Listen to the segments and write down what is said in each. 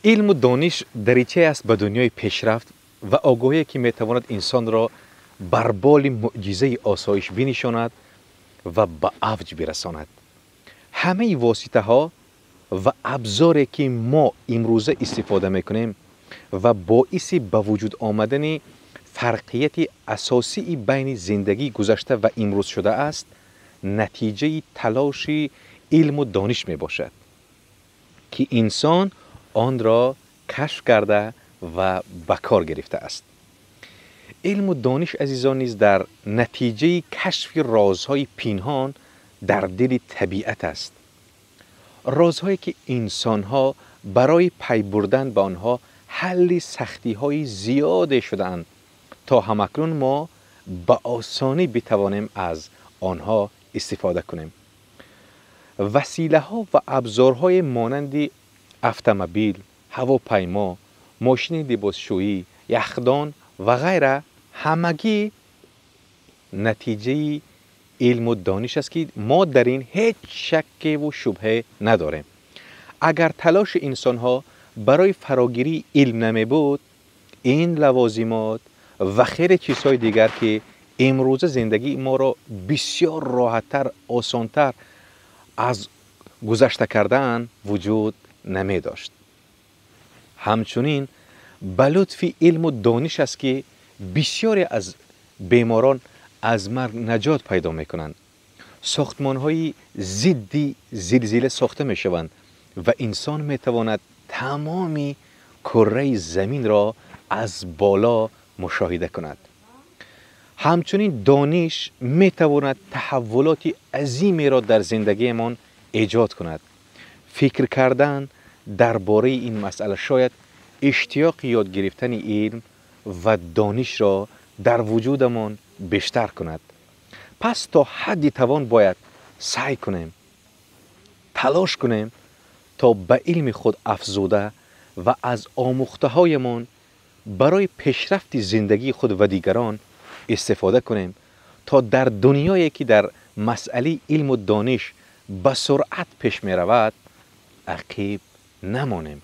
علم و دانش دریچه است به دنیای پیشرفت و آگاهی که میتواند انسان را بر بال معجزه آسایش بنشاند و به اوج برساند. همه واسطه ها و ابزاری که ما امروزه استفاده میکنیم و باعث به وجود آمدن فرقیت اساسی بین زندگی گذشته و امروز شده است، نتیجه تلاش علم و دانش می باشد که انسان آن را کشف کرده و به کار گرفته است. علم و دانش عزیزان نیز در نتیجه کشف رازهای پنهان در دل طبیعت است. رازهایی که انسانها برای پی بردن به آنها حل سختی‌های زیاد شده‌اند تا همکنون ما به آسانی بتوانیم از آنها استفاده کنیم. وسیله ها و ابزارهای مانند اتومبیل، هواپیما، ماشین لباسشویی، یخدان و غیره همگی نتیجه علم و دانش است که ما در این هیچ شک و شبهه نداریم. اگر تلاش انسان ها برای فراگیری علم نمی بود، این لوازمات و خیلی چیزهای دیگر که امروز زندگی ما را بسیار راحت‌تر، آسان‌تر از گذشته کردن وجود نمی داشت. همچنین به لطف علم و دانش است که بسیاری از بیماران از مرگ نجات پیدا می کنند. ساختمان‌های ضد زلزله ساخته می شوند و انسان می تواند تمامی کره زمین را از بالا مشاهده کند. همچنین دانش می تواند تحولات عظیمی را در زندگیمان ایجاد کند. فکر کردن درباره این مسئله شاید اشتیاق یاد گرفتن علم و دانش را در وجودمان بیشتر کند. پس تا حدی توان باید سعی کنیم، تلاش کنیم تا به علم خود افزوده و از آموخته هایمان برای پیشرفت زندگی خود و دیگران استفاده کنیم تا در دنیایی که در مسئله علم و دانش به سرعت پیش می رود عقیب نمانیم.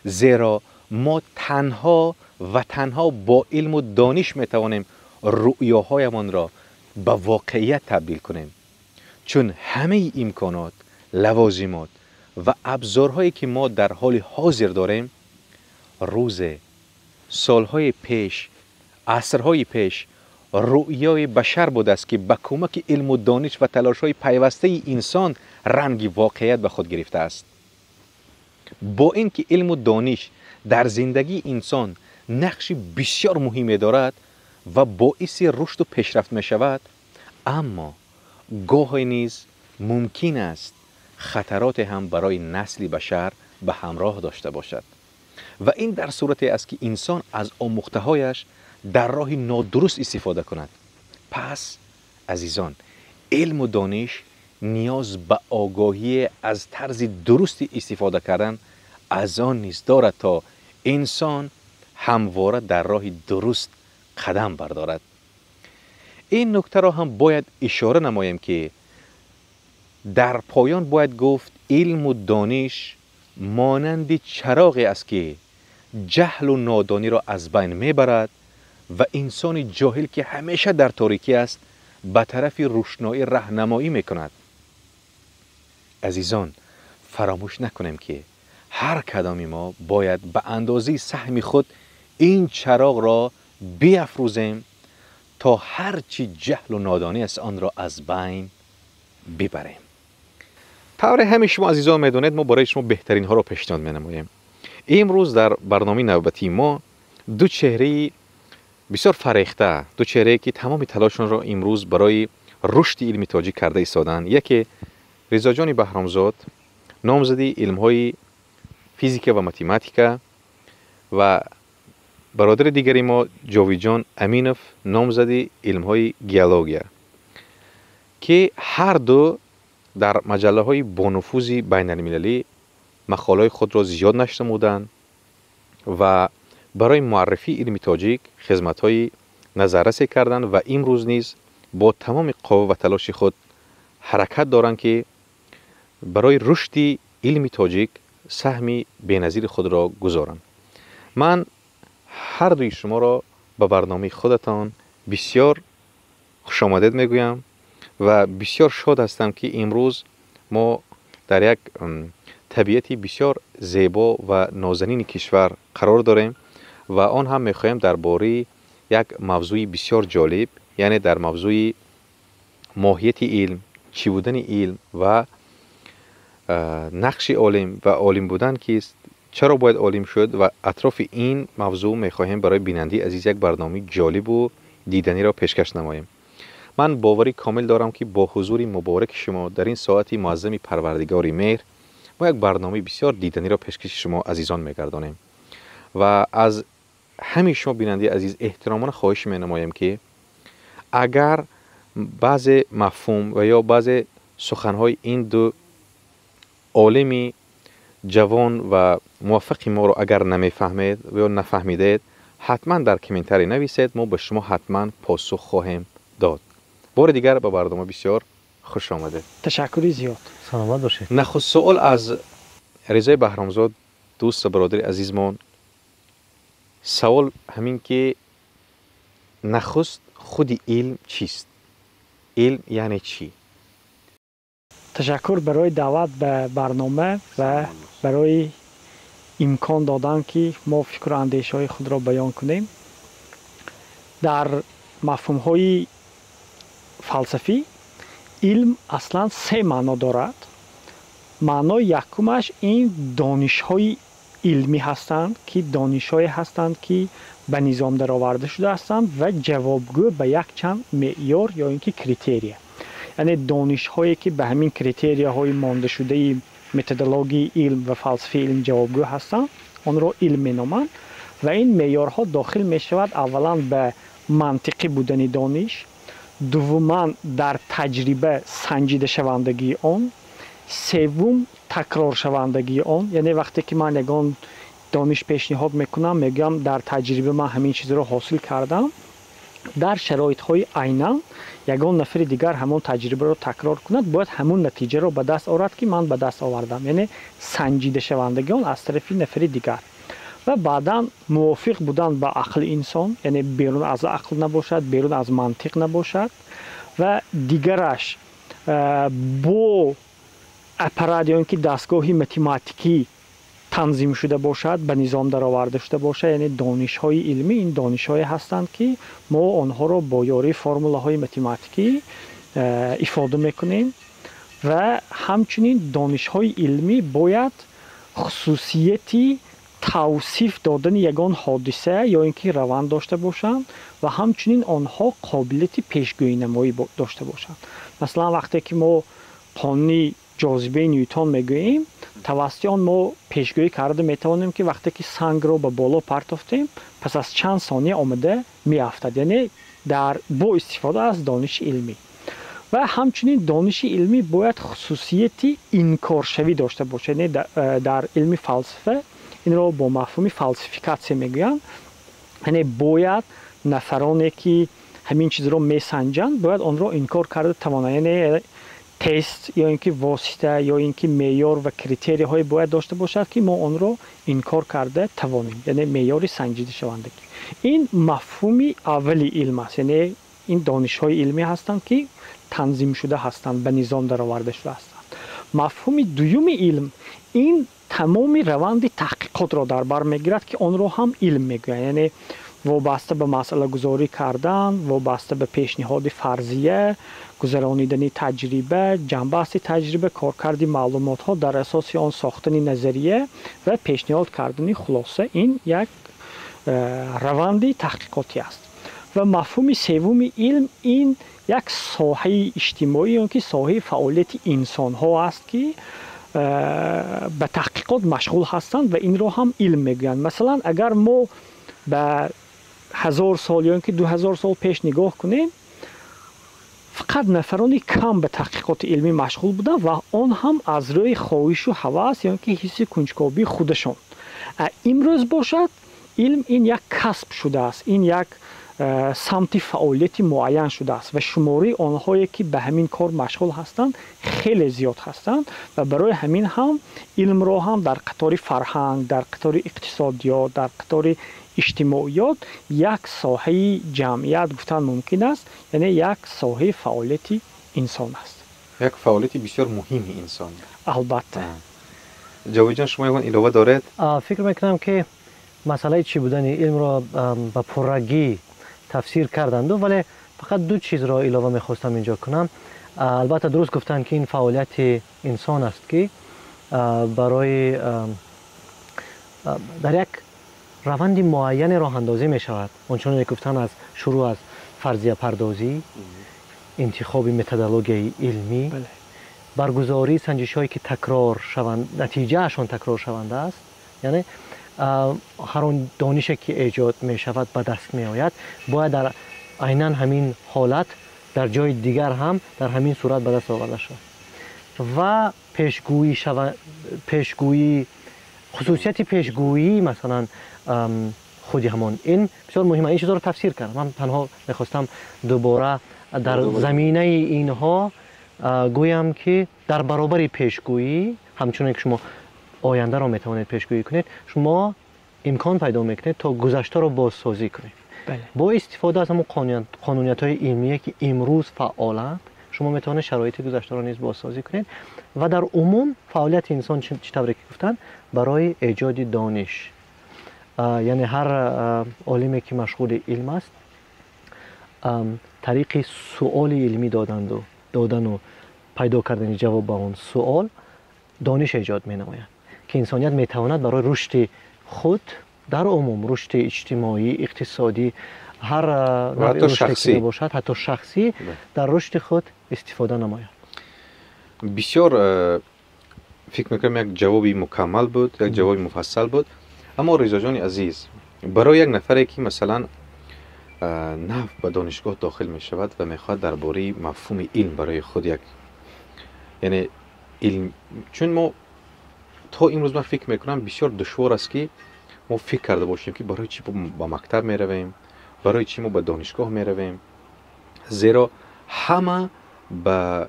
زیرا ما تنها با علم و دانش می توانیم رؤیاهایمان را به واقعیت تبدیل کنیم. چون همه امکانات، لوازمات و ابزارهایی که ما در حال حاضر داریم روز، سالهای پیش، عصرهای پیش رؤیای بشر بوده است که به کمک علم و دانش و تلاش‌های پیوسته انسان رنگ واقعیت به خود گرفته است. با اینکه علم و دانش در زندگی انسان نقش بسیار مهمی دارد و باعث رشد و پیشرفت می شود، اما گاهی نیز ممکن است خطرات هم برای نسل بشر به همراه داشته باشد و این در صورتی است که انسان از آموخته‌هایش در راه نادرست استفاده کند. پس عزیزان، علم و دانش نیاز به آگاهی از طرز درست استفاده کردن از آن نیز دارد تا انسان همواره در راه درست قدم بردارد. این نکته را هم باید اشاره نمایم که در پایان باید گفت علم و دانش مانند چراغی است که جهل و نادانی را از بین میبرد و انسان جاهل که همیشه در تاریکی است به طرف روشنایی راهنمایی میکند. عزیزان، فراموش نکنیم که هر کدام ما باید به اندازه سهم خود این چراغ را بیافروزیم تا هرچی جهل و نادانی است آن را از بین ببریم. طور همه شما عزیزان میدونید ما برای شما بهترین ها را پیشنهاد می‌نماییم. امروز در برنامه نوبتی ما دو چهره بسیار فریخته، دو چهره که تمام تلاششان را امروز برای رشد علمی تاجیک کرده ایستادند. یکی رضا جان بهرامزاد، نامزد علم‌های فیزیک و متماتیکا، و برادر دیگری ما جاوید جان امینوف، نامزد علم‌های گیولوژی، که هر دو در مجله‌های بانفوذ بین‌المللی مقاله‌های خود را زیاد نشر نمودند و برای معرفی علم تاجیک خدمت‌های نظررسی کردند و امروز نیز با تمام قوا و تلاش خود حرکت دارند که برای رشد علم تاجیک سهمی بی‌نظیر خود را گذارم. من هر دوی شما را به برنامه خودتان بسیار خوش آمدید میگویم و بسیار شاد هستم که امروز ما در یک طبیعتی بسیار زیبا و نازنین کشور قرار داریم و آن هم میخوایم درباره یک موضوع بسیار جالب، یعنی در موضوع ماهیت علم، چی بودن علم و نقش عالم و عالم بودن کیست، چرا باید عالم شد و اطراف این موضوع میخواهیم برای بیننده عزیز یک برنامه جالب و دیدنی را پیشکش نماییم. من باوری کامل دارم که با حضور مبارک شما در این ساعتی معظم پروردگار مهر ما یک برنامه بسیار دیدنی را پیشکش شما عزیزان میگردانیم و از همه شما بیننده عزیز احترامانه خواهش می نمایم که اگر بعض مفهوم و یا بعض سخنهای این دو عالم جوان و موفق ما رو اگر نمیفهمید و یا نفهمیدید، حتما در کامنتری نویسید، ما به شما حتما پاسخ خواهیم داد. بار دیگر به برنامه بسیار خوش آمده. تشکری زیاد. سلامت باشید. نخست سوال از رضای بهرامزاد دوست برادر عزیزمان، سوال همین که نخست خود علم چیست؟ علم یعنی چی؟ تشکر برای دعوت به برنامه و برای امکان دادن که ما فکر و اندیشه های خود را بیان کنیم. در مفهوم های فلسفی علم اصلا سه معنا دارد. معنای یکمش این دانش های علمی هستند که دانش های هستند که به نظام در آورده شده هستند و جوابگو به یک چند معیار یا اینکه کریتریا، یعنی دانش هایی که به همین کریتریا های مانده شده متدولوژی علم و فلسفه علم جوابگو هستند آن را علم مینامند و این معیارها داخل می شود اولا به منطقی بودن دانش، دوما در تجربه سنجیده شوندگی آن، سوم تکرار شوندگی آن، یعنی وقتی که من یگان دانش پیشنهاد میکنم میگم در تجربه من همین چیز رو حاصل کردم، در شرایط های عیناً یگان نفر دیگر همون تجربه رو تکرار کند باید همون نتیجه رو به دست آورد که من به دست آوردم، یعنی سنجیده شوندگی آن از طرف نفر دیگر. و بعدا موافق بودن با عقل انسان، یعنی بیرون از عقل نباشد، بیرون از منطق نباشد و دیگرش با اپرات یا اینکه دستگاهی متماتیکی تنظیم شده باشد، به نظام در آورده شده باشد، یعنی دانش های علمی این دانش های هستند که ما آنها را با یاری فرموله های متماتیکی افاده میکنیم و همچنین دانش های علمی باید خصوصیتی توصیف دادن یگان حادثه یا اینکه روند داشته باشند و همچنین آنها قابلیت پیشگویی نمایی داشته باشند. مثلا وقتی که ما قانون جاذبه نیوتن میگوییم، توسط آن ما پیشگویی کرده میتوانیم که وقتی که سنگ رو به بالا پرتافتیم پس از چند ثانیه آمده میافتد، یعنی با استفاده از دانش علمی. و همچنین دانش علمی باید خصوصیتی انکارشوی داشته باشه، یعنی در علم فلسفه این رو با مفهوم فلسفیکاسیون میگویند، یعنی باید نفرانی که همین چیز رو میسنجند باید آن رو انکار کرده توانند، یعنی تست یا اینکه واسطه یا اینکه معیار و کریتریا های باید داشته باشد که ما آن رو انکار کرده توانیم، یعنی معیار سنجیده شوندگی. این مفهومی اولی علم است، یعنی این دانش های علمی هستند که تنظیم شده هستند، به نظام در آورده شده هستند. مفهوم دوم علم این تمام روند تحقیقات را در بر میگیرد که آن را هم علم میگویند، یعنی وابسته به مسئله گذاری کردن، وابسته به پیشنهاد فرضیه، گذرانیدن تجربه، جنبست تجربه، کارکرد معلومات ها در اساس آن ساختن نظریه و پیشنهاد کردن خلاصه، این یک روند تحقیقاتی است. و مفهوم سوم علم این یک ساحه اجتماعی که ساحه فعالیت انسان ها است که به تحقیقات مشغول هستند و این رو هم علم میگویند. مثلا اگر ما به 1000 سال یا 2000 سال پیش نگاه کنیم، فقط نفرانی کم به تحقیقات علمی مشغول بودند و آن هم از روی خواهش و هوس یا که حس کنجکاوی خودشان. امروز باشد علم این یک کسب شده است، این یک سمت فعالیت معین شده است و شماره آنهایی که به همین کار مشغول هستند خیلی زیاد هستند و برای همین هم علم را هم در قطار فرهنگ، در قطار اقتصادیات، در قطار اجتماعیات یک ساحه جمعیت گفتن ممکن است، یعنی یک ساحه فعالیت انسان است. یک فعالیت بسیار مهمی انسان. البته. جاوید جان شما یه علاوه دارید؟ فکر میکنم که مسئله چی بودن علم را به پررگی تفسیر کردند، ولی فقط دو چیز را علاوه میخواستم اینجا کنم. البته درست گفتن که این فعالیت انسان است که برای در یک روند معین راه اندازی می شود. اونچنان که گفتن از شروع از فرضیه پردازی، انتخاب متدولوژی علمی، برگزاری سنجش هایی که تکرار شوند، نتیجه اشان تکرار شونده است، یعنی هر آن دانشی که ایجاد می شود به دست می آید باید در عیناً همین حالت در جای دیگر هم در همین صورت به دست آورده شود و پیشگویی خصوصیت پیشگویی مثلا خودی همان این بسیار مهمه. این چیزا رو تفسیر کردم. من تنها میخواستم دوباره در زمینه اینها گویم که در برابر پیشگویی، همچنان که شما آینده را میتوانید پیشگویی کنید، شما امکان پیدا میکنید تا گذشته را بازسازی کنید. با استفاده از همون قانونیت های علمیه که امروز فعالند، شما میتوانید شرایط گذشته را نیز بازسازی کنید و در عموم فعالیت انسان چطوری که گفتن برای ایجاد دانش، یعنی هر عالمی که مشغول علم است طریق سوال علمی دادن و پیدا کردن جواب به اون سوال دانش ایجاد می نماید که انسانیت می تواند برای رشد خود در عموم، رشد اجتماعی، اقتصادی، هر نوع رشدی باشد، حتی شخصی، در رشد خود استفاده نماید. بسیار فکر میکنم یک جوابی مکمل بود، یک جوابی مفصل بود. اما رضا جان عزیز، برای یک نفری که مثلا نو به دانشگاه داخل می شود و میخواد درباره مفهوم علم برای خود یعنی علم، چون ما تا امروز من فکر میکنم بسیار دشوار است که ما فکر کرده باشیم که برای چی با مکتب می رویم، برای چی ما به دانشگاه می رویم، زیرا همه به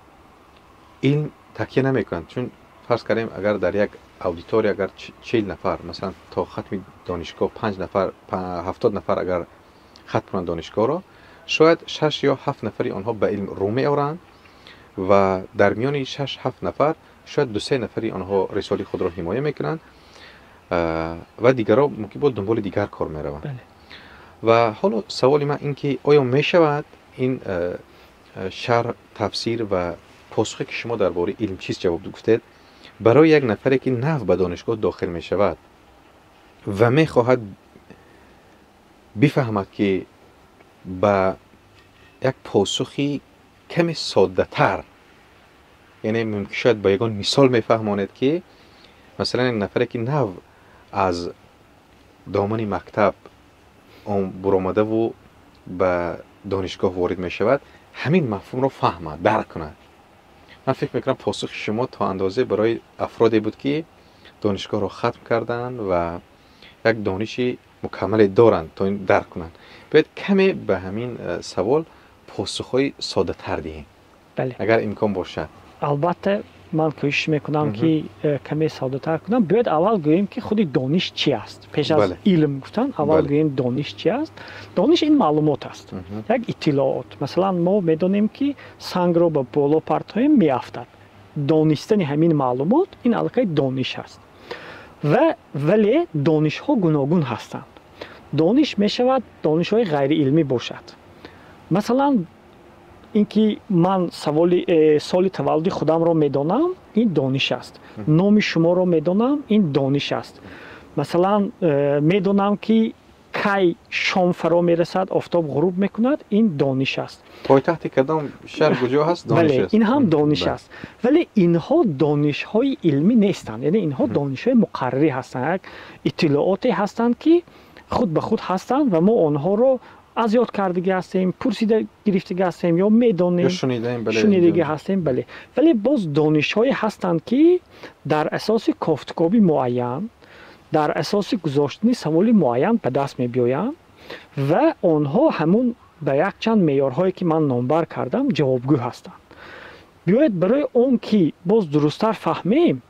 علم تکیه نمی کنند. چون فرض کردیم اگر در یک اودیتوری اگر 40 نفر مثلا تا ختم دانشگاه 5 نفر 70 نفر اگر ختم کنند دانشگاه را، شاید 6 یا 7 نفری آنها به علم رو می آورند و در میان 6 7 نفر شاید 2-3 نفری آنها رساله خود را حمایت میکنند و دیگرها ممکن بود دنبال دیگر کار می روند. و حالا سوال من این که آیا می شود این شرح، تفسیر و پاسخی که شما درباره علم چیز جواب گفتید برای یک نفری که نو به دانشگاه داخل می شود و می خواهد بفهمد که با یک پاسخی کمی ساده تر، یعنی ممکن شاید با یگان مثال می فهماند که مثلا یک نفری که نو از دامن مکتب برآمده و به دانشگاه وارد می شود همین مفهوم رو فهمد، درک کند. من فکر میکنم پاسخ شما تا اندازه برای افرادی بود که دانشگاه رو ختم کردن و یک دانش مکمل دارند تا این درک کنند. باید کمی به همین سوال پاسخهای ساده تر دهیم. بله. اگر امکان باشد. البته من کوشش میکنم که کمی ساده تر کنم. باید اول گوییم که خود دانش چی است. پیش از علم گفتن اول گوییم دانش چی است. دانش این معلومات است. یک اطلاعات. مثلا ما میدونیم که سنگ رو به بالا پرتایم میافتد. دانستن همین معلومات این علاقه دانش است. ولی دانش ها گوناگون هستند. دانش میشود دانش های غیر علمی باشد. مثلا اینکه من سال تولد خودم را میدانم این دانش است. نام شما را میدانم این دانش است. مثلا میدانم که کی شام فرا میرسد آفتاب غروب میکند این دانش است. پایتخت کدام شهر کجا هست دانش است. این هم دانش است. ولی اینها دانش های علمی نیستند. یعنی اینها دانش های مقرری هستند. اطلاعاتی هستند که خود به خود هستند و ما آنها رو از یاد کردگی هستیم، پرسیده گرفتگی هستیم یا میدانیم، شنیدگی هستیم. بله. ولی باز دانش های هستند که در اساس کافتکاری معین، در اساس گذاشتن سوال معین به دست می بیایند و آنها همون به یک چند معیارهایی که من نامبر کردم جوابگو هستند. بیاید برای اون که باز درستتر فهمیم،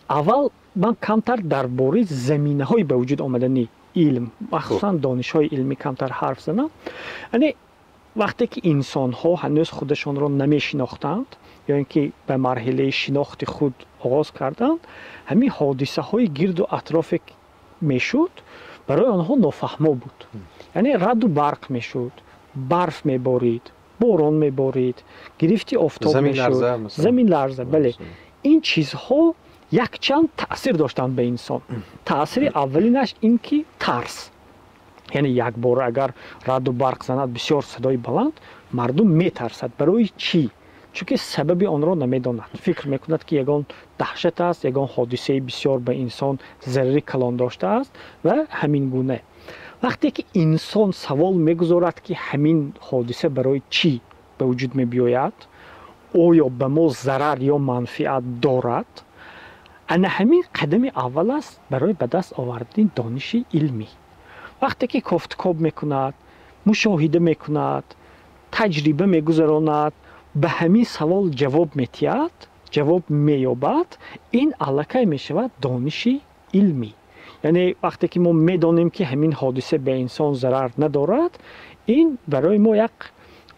اول من کمتر درباره زمینه‌های به وجود آمدنی علم، مخصوصا دانش‌های علمی کمتر حرف زنم. یعنی وقتی که انسان‌ها هنوز خودشان را نمی‌شناختند یا اینکه به مرحله شناخت خود آغاز کردند، همین حادثه‌های گرد و اطراف میشد برای آنها نافهمه بود. یعنی رعد و برق میشد، برف میبارید، باران میبارید، گرفتی آفتاب میشد، زمین لرزه. بله، این چیزها یک چند تأثیر داشتند به انسان. تأثیر اولینش این که ترس، یعنی یک بار اگر رعد و برق زند بسیار صدای بلند، مردم میترسد. برای چی؟ چون که سبب آن را نمیداند، فکر میکند که یگان دهشت است، یگان حادثه بسیار به انسان ضرری کلان داشته است و همین گونه. وقتی که انسان سوال میگذارد که همین حادثه برای چی به وجود میبیاید، آیا به ما ضرر یا منفعت دارد، انا همین قدم اول است برای به دست آوردن دانش علمی. وقتی که کافتکاب میکند، مشاهده میکند، تجربه میگذراند، به همین سوال جواب میتید، جواب مییابد، این الکی میشود دانش علمی. یعنی وقتی که ما میدانیم که همین حادثه به انسان ضرر ندارد، این برای ما یک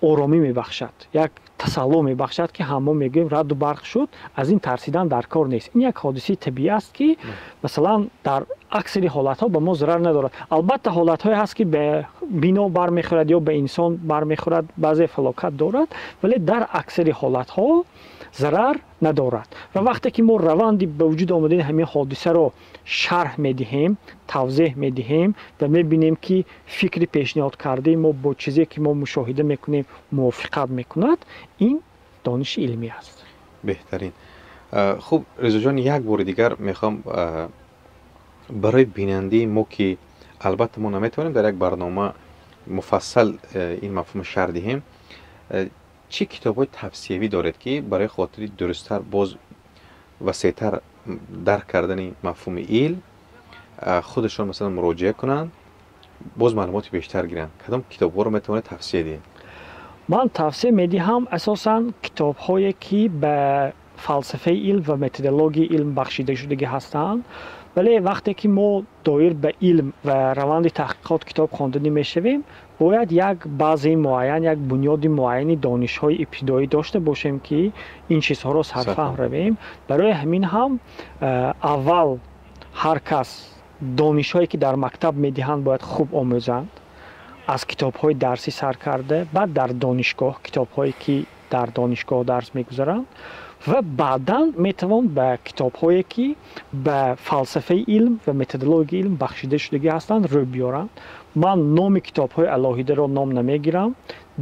آرامی میبخشد، یک تسلی میبخشد که همه میگیم رعد و برق شد، از این ترسیدن در کار نیست. این یک حادثه طبیعی است که مثلا در اکثر حالتها به ما ضرر ندارد. البته حالتهای هست که به بنا برمیخورد یا به انسان برمیخورد، بعضی فلاکت دارد، ولی در اکثر حالتها ضرر ندارد. و وقتی که ما روند به وجود آمدن همین حادثه رو شرح میدهیم، توضیح میدهیم و میبینیم که فکری پیشنهاد کرده ما با چیزی که ما مشاهده میکنیم موافقت میکند، این دانش علمی است. بهترین. خب رضا جان، یک بار دیگر میخوام برای بیننده ما که البته ما نمیتونیم در یک برنامه مفصل این مفهوم شرح دهیم، چه کتاب‌های توصیوی دارد که برای خاطر درست‌تر باز وسیع‌تر درک کردن مفهوم علم خودشون مثلا مراجعه کنند، باز معلومات بیشتر گیرن؟ کدام کتاب‌ها رو میتونه توصیه دهید؟ من توصیه میدهم اساساً کتاب‌هایی که به فلسفه علم و متدولوژی علم بخشیده شده هستند. ولی وقتی که ما دایر به علم و روند تحقیقات کتاب خواندنی میشویم، باید یک بازه معین، یک بنیاد معینی دانش‌های ابتدایی داشته باشیم که این چیزها رو سرفهم رویم. برای همین هم اول هر کس دانش‌هایی که در مکتب میدهند باید خوب آموزند، از کتاب‌های درسی سر کرده، بعد در دانشگاه کتاب‌هایی که در دانشگاه درس میگذارند و بعداً میتوان به کتاب‌هایی که به فلسفه علم و متدولوژی علم بخشیده شده هستند رو بیارند. من نام کتاب‌های علاهیده را نام نمیگیرم.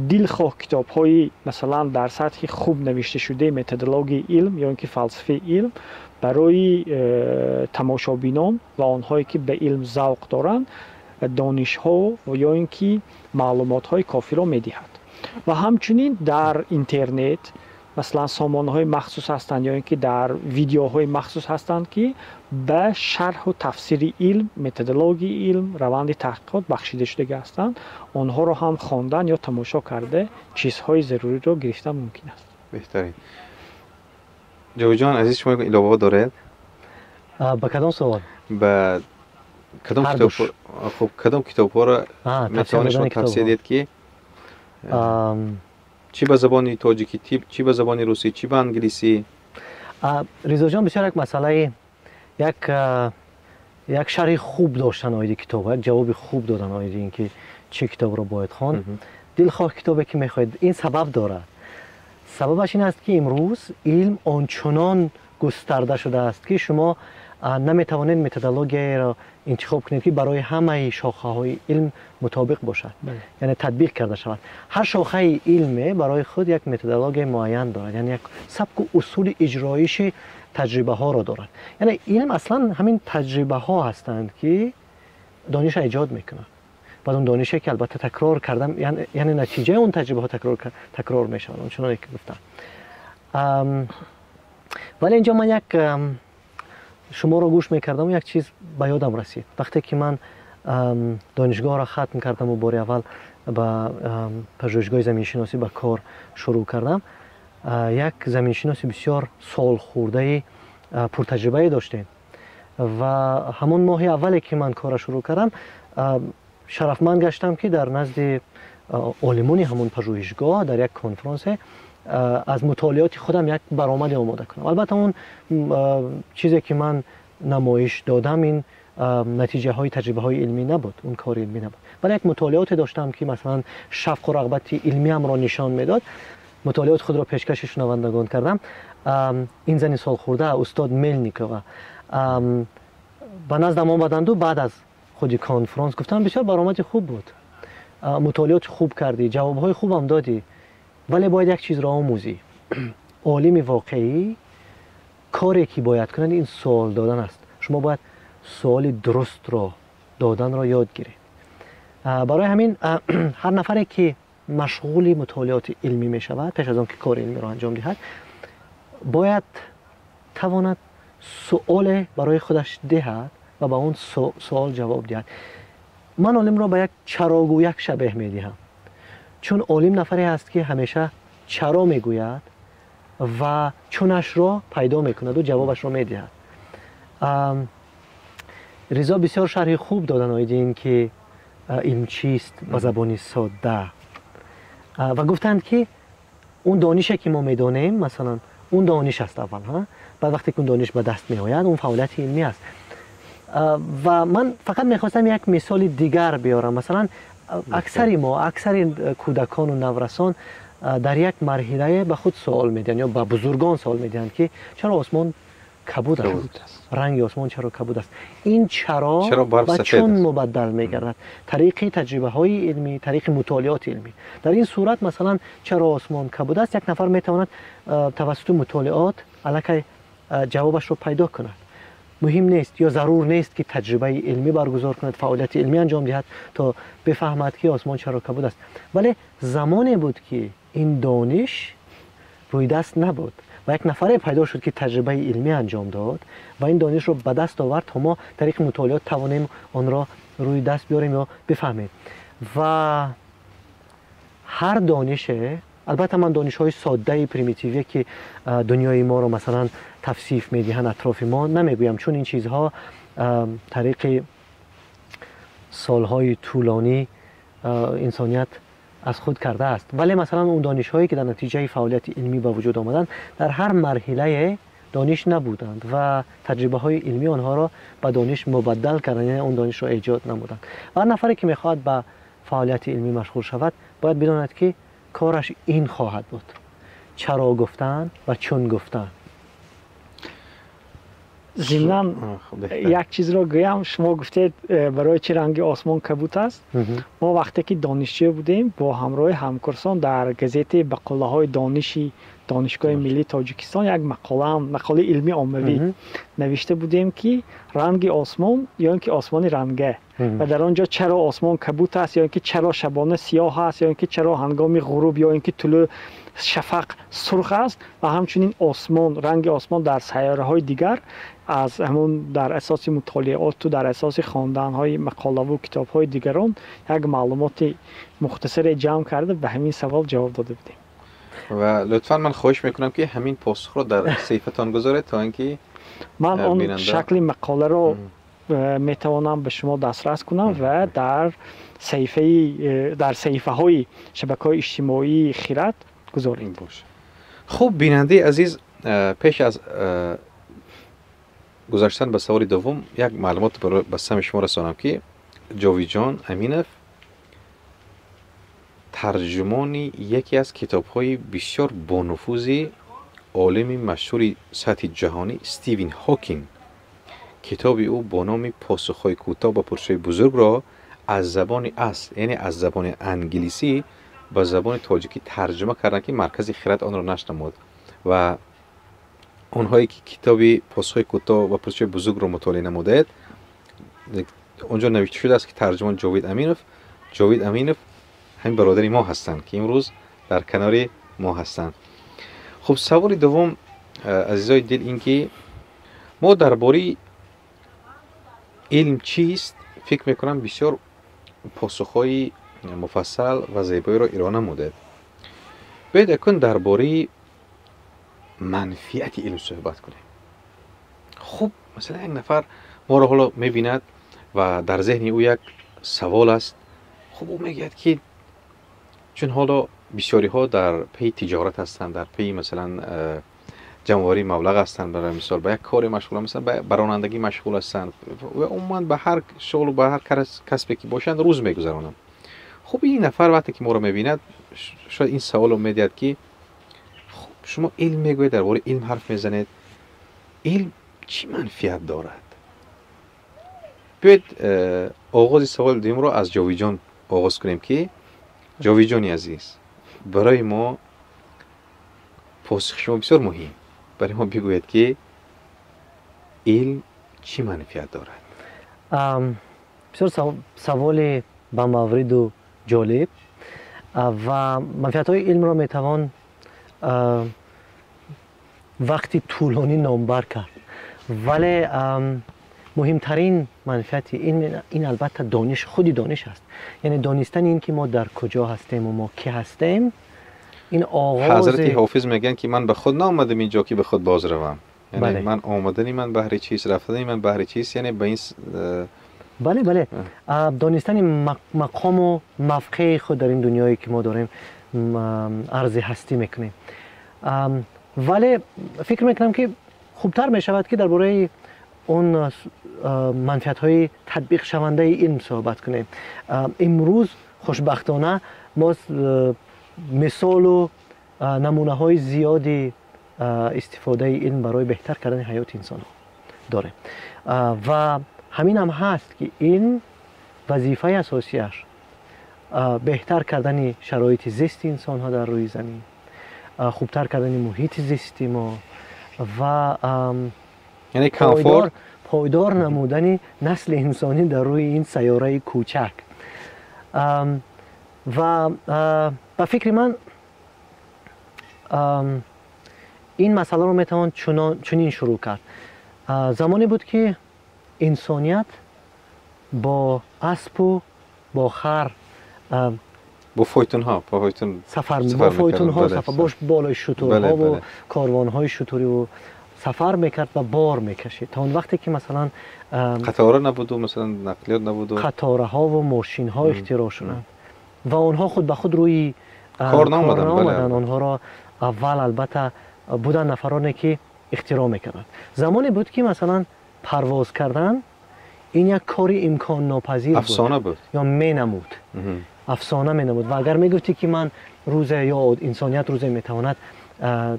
دلخواه کتاب‌های مثلا در سطح خوب نوشته شده متدولوژی علم یا اینکه فلسفه علم برای تماشابینان و آنهایی که به علم ذوق دارند دانش‌ها و یا اینکه معلومات‌های کافی را می‌دهد. و همچنین در اینترنت مثلا سامانه‌های مخصوص هستند یا اینکه در ویدیوهای مخصوص هستند که به شرح و تفسیر علم، متدولوژی علم، روند تحقیقات بخشیده شده هستند. آنها رو هم خواندن یا تماشا کرده چیزهای ضروری رو گرفتن ممکن است. بهترین. جاوید جان عزیز، شما علاوه دارید؟ به کدام سوال؟ به کدام کتاب؟ خب کدام کتاب‌ها رو میتونید شما توصیه دید که چی به زبان تاجیکی، چی به زبان روسی، چی به انگلیسی؟ رضا جان بسیار یک مسئله، یک شرح خوب داشتن آید کتاب، یک جواب خوب دادن آید این که چه کتاب رو باید خواند. دلخواه کتابی که میخواید، این سبب داره. سببش این است که امروز علم آنچنان گسترده شده است که شما نمیتوانید متدولوژی را انتخاب کنید که برای همه شاخه های علم مطابق باشد، یعنی تطبیق کرده شود. هر شاخه علم برای خود یک متدولوژی معین دارد، یعنی یک سبک و اصول اجرایش تجربه ها را دارد. یعنی علم اصلا همین تجربه ها هستند که دانش ایجاد میکنند. بعد اون دانشی که البته تکرار کردم، یعنی نتیجه اون تجربه ها تکرار میشود، اونچنانی که گفتم. ولی اینجا من یک شما رو گوش میکردم و یک چیز به یادم رسید. وقتی که من دانشگاه را ختم کردم و بار اول با پژوهشگاه زمینشناسی به کار شروع کردم. یک زمینشناسی بسیار سال خورده پرتجربه داشتیم و همون ماه اولی که من کار شروع کردم شرفمند گشتم که در نزد عالمان همون پژوهشگاه در یک کنفرانس از مطالعات خودم یک برآمد آماده کنم. البته اون چیزی که من نمایش دادم این نتیجه های تجربه های علمی نبود، اون کار علمی نبود، ولی یک مطالعات داشتم که مثلا شوق و رغبت علمی هم را نشان میداد. مطالعات خود را پیشکش شنوندگان کردم. این زن سال خورده استاد ملنیکووا به نزد ما آمدند و بعد از خود کنفرانس گفتم بسیار برآمد خوب بود، مطالعات خوب کردی، جوابهای خوب هم دادی، ولی باید یک چیز را آموزی. عالم واقعی کاری که باید کنند این سوال دادن است. شما باید سوال درست را دادن را یاد گیرید. برای همین هر نفری که مشغول مطالعات علمی می شود پیش از آن که کار علمی را انجام دهد باید تواند سوال برای خودش دهد و با اون سوال جواب دهد. من عالم را به یک چراگویک شبیه می دهم، چون عالم نفری است که همیشه چرا می گوید و چونش را پیدا می کند و جوابش را می دهد. رضا بسیار شرح خوب دادن آید این که علم چیست با زبانی ساده و گفتند که اون دانشی که ما میدانیم مثلا اون دانش است اول ها، بعد وقتی که اون دانش به دست می آید اون فعالیت علمی است. و من فقط میخواستم یک مثال دیگر بیارم. مثلا اکثر کودکان و نورسان در یک مرحله به خود سوال میدن یا به بزرگان سوال میدن که چرا آسمان کبود است، رنگ آسمان چرا کبود است، این چرا و چون مبدل میگردد. طریق تجربه های علمی، طریق مطالعات علمی. در این صورت مثلا چرا آسمان کبود است یک نفر میتواند توسط مطالعات الکی جوابش رو پیدا کند. مهم نیست یا ضرور نیست که تجربه علمی برگزار کند، فعالیت علمی انجام دهد تا بفهمد که آسمان چرا کبود است. ولی زمانی بود که این دانش روی دست نبود و یک نفر پیدا شد که تجربه علمی انجام داد و این دانش رو به دست آورد تا ما طریق مطالعات توانیم آن را روی دست بیاریم یا بفهمیم. و هر دانش، البته من دانش های ساده پریمیتیوی که دنیای ما رو مثلا توصیف میدهن اطراف ما نمیگویم، چون این چیزها طریق سالهای طولانی انسانیت از خود کرده است. ولی مثلا اون دانش هایی که در نتیجه فعالیت علمی به وجود آمدن در هر مرحله دانش نبودند و تجربه های علمی آنها را به دانش مبدل کردن، یعنی اون دانش را ایجاد نمودند. و هر نفری که میخواد به فعالیت علمی مشغول شود باید بداند که کارش این خواهد بود: چرا گفتن و چون گفتن. ضمناً یک چیز را گویم، شما گفتید برای چه رنگ آسمان کبود است. ما وقتی که دانشجو بودیم با همراه همکاران در گزیته بقاله های دانشی دانشگاه ملی تاجیکستان یک مقاله علمی عمومی نوشته بودیم که رنگ آسمان یا اینکه آسمان رنگه و در آنجا چرا آسمان کبود است یا اینکه چرا شبانه سیاه است یا اینکه چرا هنگام غروب یا اینکه طلوع شفق سرخ است و همچنین آسمان، رنگ آسمان در سیاره های دیگر از همون در اساس مطالعات و در اساس خواندن های مقاله و کتاب های دیگران یک معلومات مختصر جمع کرده به همین سوال جواب داده بودیم. و لطفا من خواهش میکنم که همین پاسخ رو در صفحتان گذارید تا اینکه من اون شکل مقاله رو میتوانم به شما دسترس کنم و در صفحه های شبکه های اجتماعی خیرات گذاریم. خب بیننده عزیز، پیش از گذاشتن به سوال دوم یک معلومات به سمع شما رسانم که جاوید جان امینوف ترجمان یکی از کتاب‌های بسیار بانفوذ عالم مشهور سطح جهانی استیون هاکینگ، کتاب او با نام پاسخ‌های کوتاه به پرسش‌های بزرگ را از زبان اصل یعنی از زبان انگلیسی به زبان تاجیکی ترجمه کردن که مرکز خیرات آن را نشر نمود. و اونهایی که کتاب پاسخ‌های کوتاه و پرسش‌های بزرگ را مطالعه نمودند اونجا نوشته شده است که ترجمان جاوید امینوف همین برادری ما هستند که امروز در کنار ما هستند. خب سوال دوم عزیزای دل این که ما درباره علم چیست فکر میکنم بسیار پاسخهای مفصل و زیبایی را ارائه نموده. باید اکنون درباره منفیت علم صحبت کنیم. خب مثلا یک نفر ما را حالا میبیند و در ذهن او یک سوال است. خب او میگه که چون حالا بسیاری ها در پی تجارت هستند، در پی مثلا جمع‌آوری مبلغ هستند، برای مثال به یک کار مشغول، مثلا به رانندگی مشغول هستند و عموما به هر شغل و به هر کسبی که باشند روز میگذرانند. خب این نفر وقتی که ما رو میبیند شاید این سوال رو میدهد که خب شما علم میگوید، درباره علم حرف میزنید، علم چی منفیت دارد؟ بیاید آغاز سوال دیم رو از جاوید جان آغاز کنیم که جاوید جانی عزیز، برای ما پاسخ شما بسیار مهم، برای ما بگوید که علم چی منفیت دارد؟ بسیار سوال با مورد و جالب و منفیت های علم را میتوان وقتی طولانی نامبر کرد، ولی مهمترین منفیت این البته دانش، خودی دانش است. یعنی دانستن این که ما در کجا هستیم و ما کی هستیم. این آغاز حضرت حافظ میگن که من به خود نآمدم اینجا که به خود باز روم. یعنی بله. من آمدنی من بهر چیست، رفتنی من بهر چیست، یعنی به این بله دانستن مقام و موقع خود در این دنیایی که ما داریم عرض هستی میکنیم. ولی فکر میکنم که خوبتر میشود که درباره اون منفیت های تطبیق شونده علم صحبت کنیم. امروز خوشبختانه ما مثال و نمونه های زیادی استفاده علم برای بهتر کردن حیات انسان ها داره و همین هم هست که این وظیفه اساسیش بهتر کردن شرایط زیست انسان ها در روی زمین، خوبتر کردن محیط زیستی ما و یعنی پایدار نمودن نسل انسانی در روی این سیاره کوچک. و به فکر من این مسئله رو میتوان چنین شروع کرد. زمانی بود که انسانیت با اسب و با خر با فایتون ها سفر باش بالای شترها و کاروان های شتری و سفر میکرد و بار میکشید تا اون وقتی که مثلا قطاره نبود و مثلا نقلیات نبود و قطاره ها و ماشین ها اختراع شدند و اونها خود به خود روی کار نامدن. اونها را اول البته بودن نفرانی که اختراع میکردند. زمانی بود که مثلا پرواز کردن این یک کاری امکان ناپذیر بود، افسانه بود یا مینمود، افسانه مینمود. و اگر میگفتی که من روز یا انسانیت روز میتواند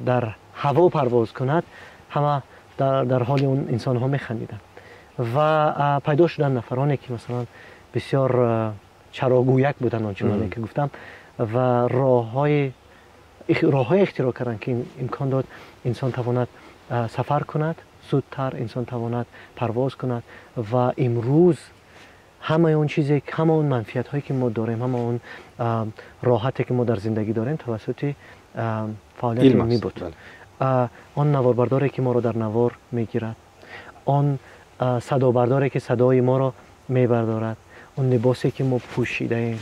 در هوا پرواز کند، همه در حال اون انسان ها میخندیدن و پیدا شدن نفرانی که مثلا بسیار چراگویک بودن آنچنانی که گفتم و راه های اختراع کردن که امکان داد انسان تواند سفر کند زودتر، انسان تواند پرواز کند و امروز همه اون چیزی، همه اون منفیت هایی که ما داریم، همه اون راحتی که ما در زندگی داریم توسط فعالیت علمی بود. آن نواربرداری که ما رو در نوار میگیرد، آن صدا برداری که صدای ما رو میبردارد، اون لباسی که ما پوشیده ایم،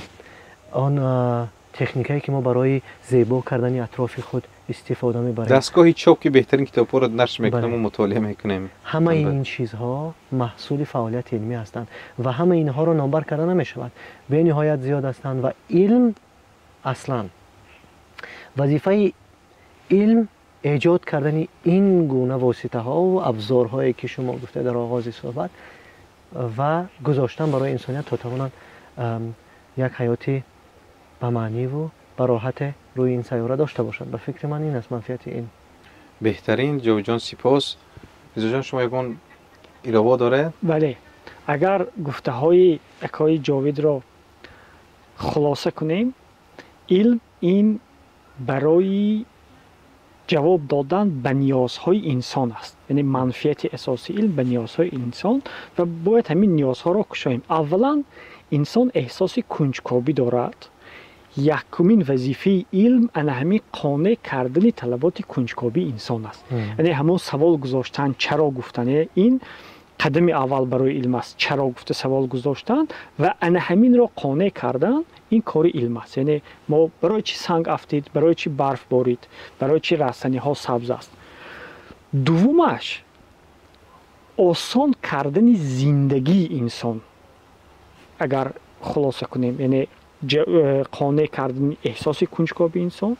آن تکنیکایی که ما برای زیبا کردن اطراف خود استفاده میبریم، دستگاهی چاپ که بهترین کتاب‌ها رو نشر میکنیم و مطالعه میکنیم، همه این چیزها محصول فعالیت علمی هستند و همه اینها رو نامبر کردن نمیشود، به نهایت زیاد هستند. و علم اصلا وظیفه علم ایجاد کردن این گونه واسطه ها و ابزارهایی که شما گفته در آغاز صحبت و گذاشتن برای انسانیت تا توانند یک حیاتی به معنی و به راحت روی این سیاره داشته باشند. به فکر من این است منفیت این. بهترین. جاوید جان سپاس. رضا جان شما یکون ایروا داره؟ بله، اگر گفته های اکای جاوید را خلاصه کنیم، علم این برای جواب دادن به نیازهای انسان است. یعنی منفیت اساسی علم به نیازهای انسان و باید همین نیازها را کشاییم. اولا انسان احساس کنجکاوی دارد. یکمین وظیفه علم همین قانع کردن طلبات کنجکاوی انسان است. یعنی همون سوال گذاشتن، چرا گفتن، این قدم اول برای علم است. چرا گفته سوال گذاشتن و انا همین را قانع کردن این کار علم است. یعنی ما برای چی سنگ افتید، برای چی برف بارید، برای چی رستنی ها سبز است. دومش آسان کردن زندگی انسان. اگر خلاصه کنیم یعنی قانع کردن احساس کنجکاوی انسان،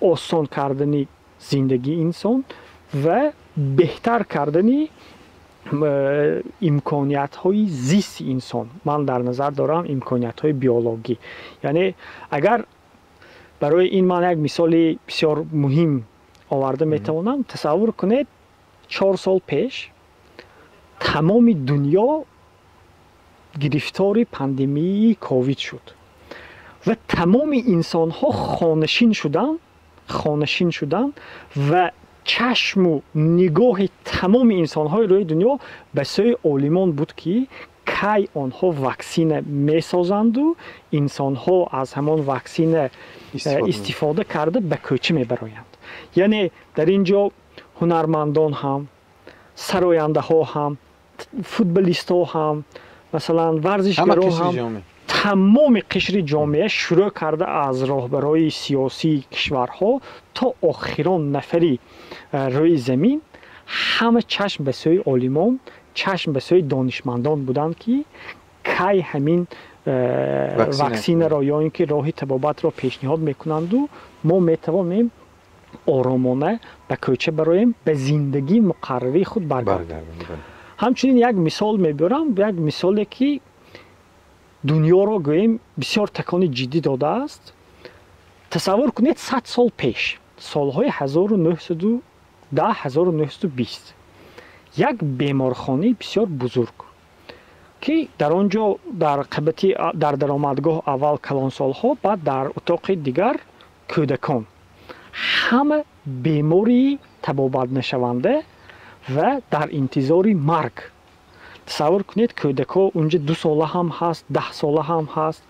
آسان کردن زندگی انسان و بهتر کردن امکانیت های زیست انسان. من در نظر دارم امکانیت های بیولوژی. یعنی اگر برای این من یک مثال بسیار مهم آورده میتوانم، تصور کنید 4 سال پیش تمام دنیا گرفتار پاندمی کووید شد و تمام انسان ها خانشین شدن و چشم و نگاه تمام انسان های روی دنیا به سوی عالمان بود که کی آنها واکسین میسازند و انسان ها از همان واکسین استفاده کرده به کوچه میبرایند. یعنی در اینجا هنرمندان هم، سراینده ها هم، فوتبالیست ها هم، مثلا ورزشگران هم، تمام قشر جامعه شروع کرده از راهبرای سیاسی کشورها تا آخران نفری روی زمین، همه چشم به سوی عالمان، چشم به سوی دانشمندان بودند که کی همین واکسین را یا اینکه راه طبابت را پیشنهاد میکنند و ما میتوانیم آرامانه به کوچه برایم به زندگی مقرری خود برگردیم. همچنین یک مثال میبرم، یک مثالی که دنیا را گوییم بسیار تکان جدی داده است. تصور کنید 100 سال پیش، سالهای 1910 1920 یک بیمارخانه بسیار بزرگ که در آنجا در قبطی در درآمدگاه اول کلانسالها، بعد در اتاق دیگر کودکان، همه بیماری تبابت نشونده و در انتظار مرگ. تصور کنید کودکا اونجا 2 ساله هم هست، 10 ساله هم هست.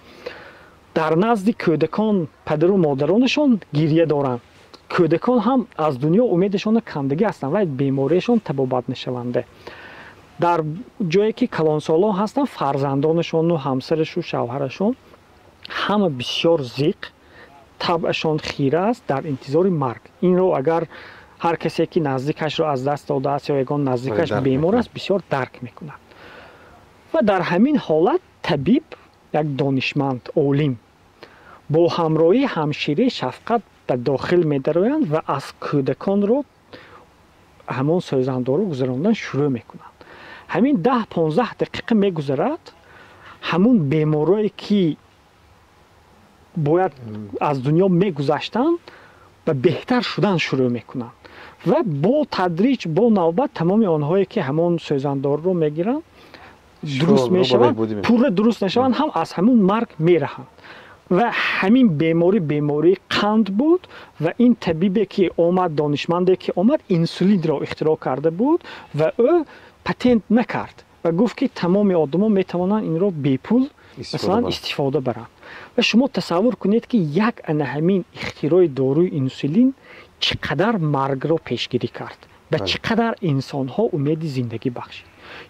در نزد کودکان پدر و مادرانشان گریه دارند. کودکان هم از دنیا امیدشان کندگی هستند و بیماریشان تبابت نشونده. در جایی که کلانسالا هستند، فرزندانشان و همسرش و شوهرشان همه بسیار زیق، طبعشان خیره است، در انتظار مرگ. این رو اگر هر کسی که نزدیکش رو از دست داده است یا یگان نزدیکش بیمار است بسیار درک میکنند. و در همین حالت طبیب، یک دانشمند عالم با همراهی همشیره شفقت به داخل می‌درویند و از کودکان رو همان سوزنده رو گذراندن شروع میکنند. همین 10-15 دقیقه میگذرد، همون بیمارایی که باید از دنیا میگذشتن و بهتر شدن شروع میکنند و با تدریج با نوبت تمام آنهایی که همون سوزندار رو میگیرن درست میشوند، پور درست نشوند، هم از همون مرگ میرهند. و همین بیماری قند بود و این طبیبی که آمد، دانشمندی که آمد، انسولین را اختراع کرده بود و او پتنت نکرد و گفت که تمام آدما میتوانند این را بی پول مثلا استفاده برند. و شما تصور کنید که یک همین اختراع داروی انسولین چقدر مرگ را پیشگیری کرد و چقدر انسان ها امید زندگی بخشید.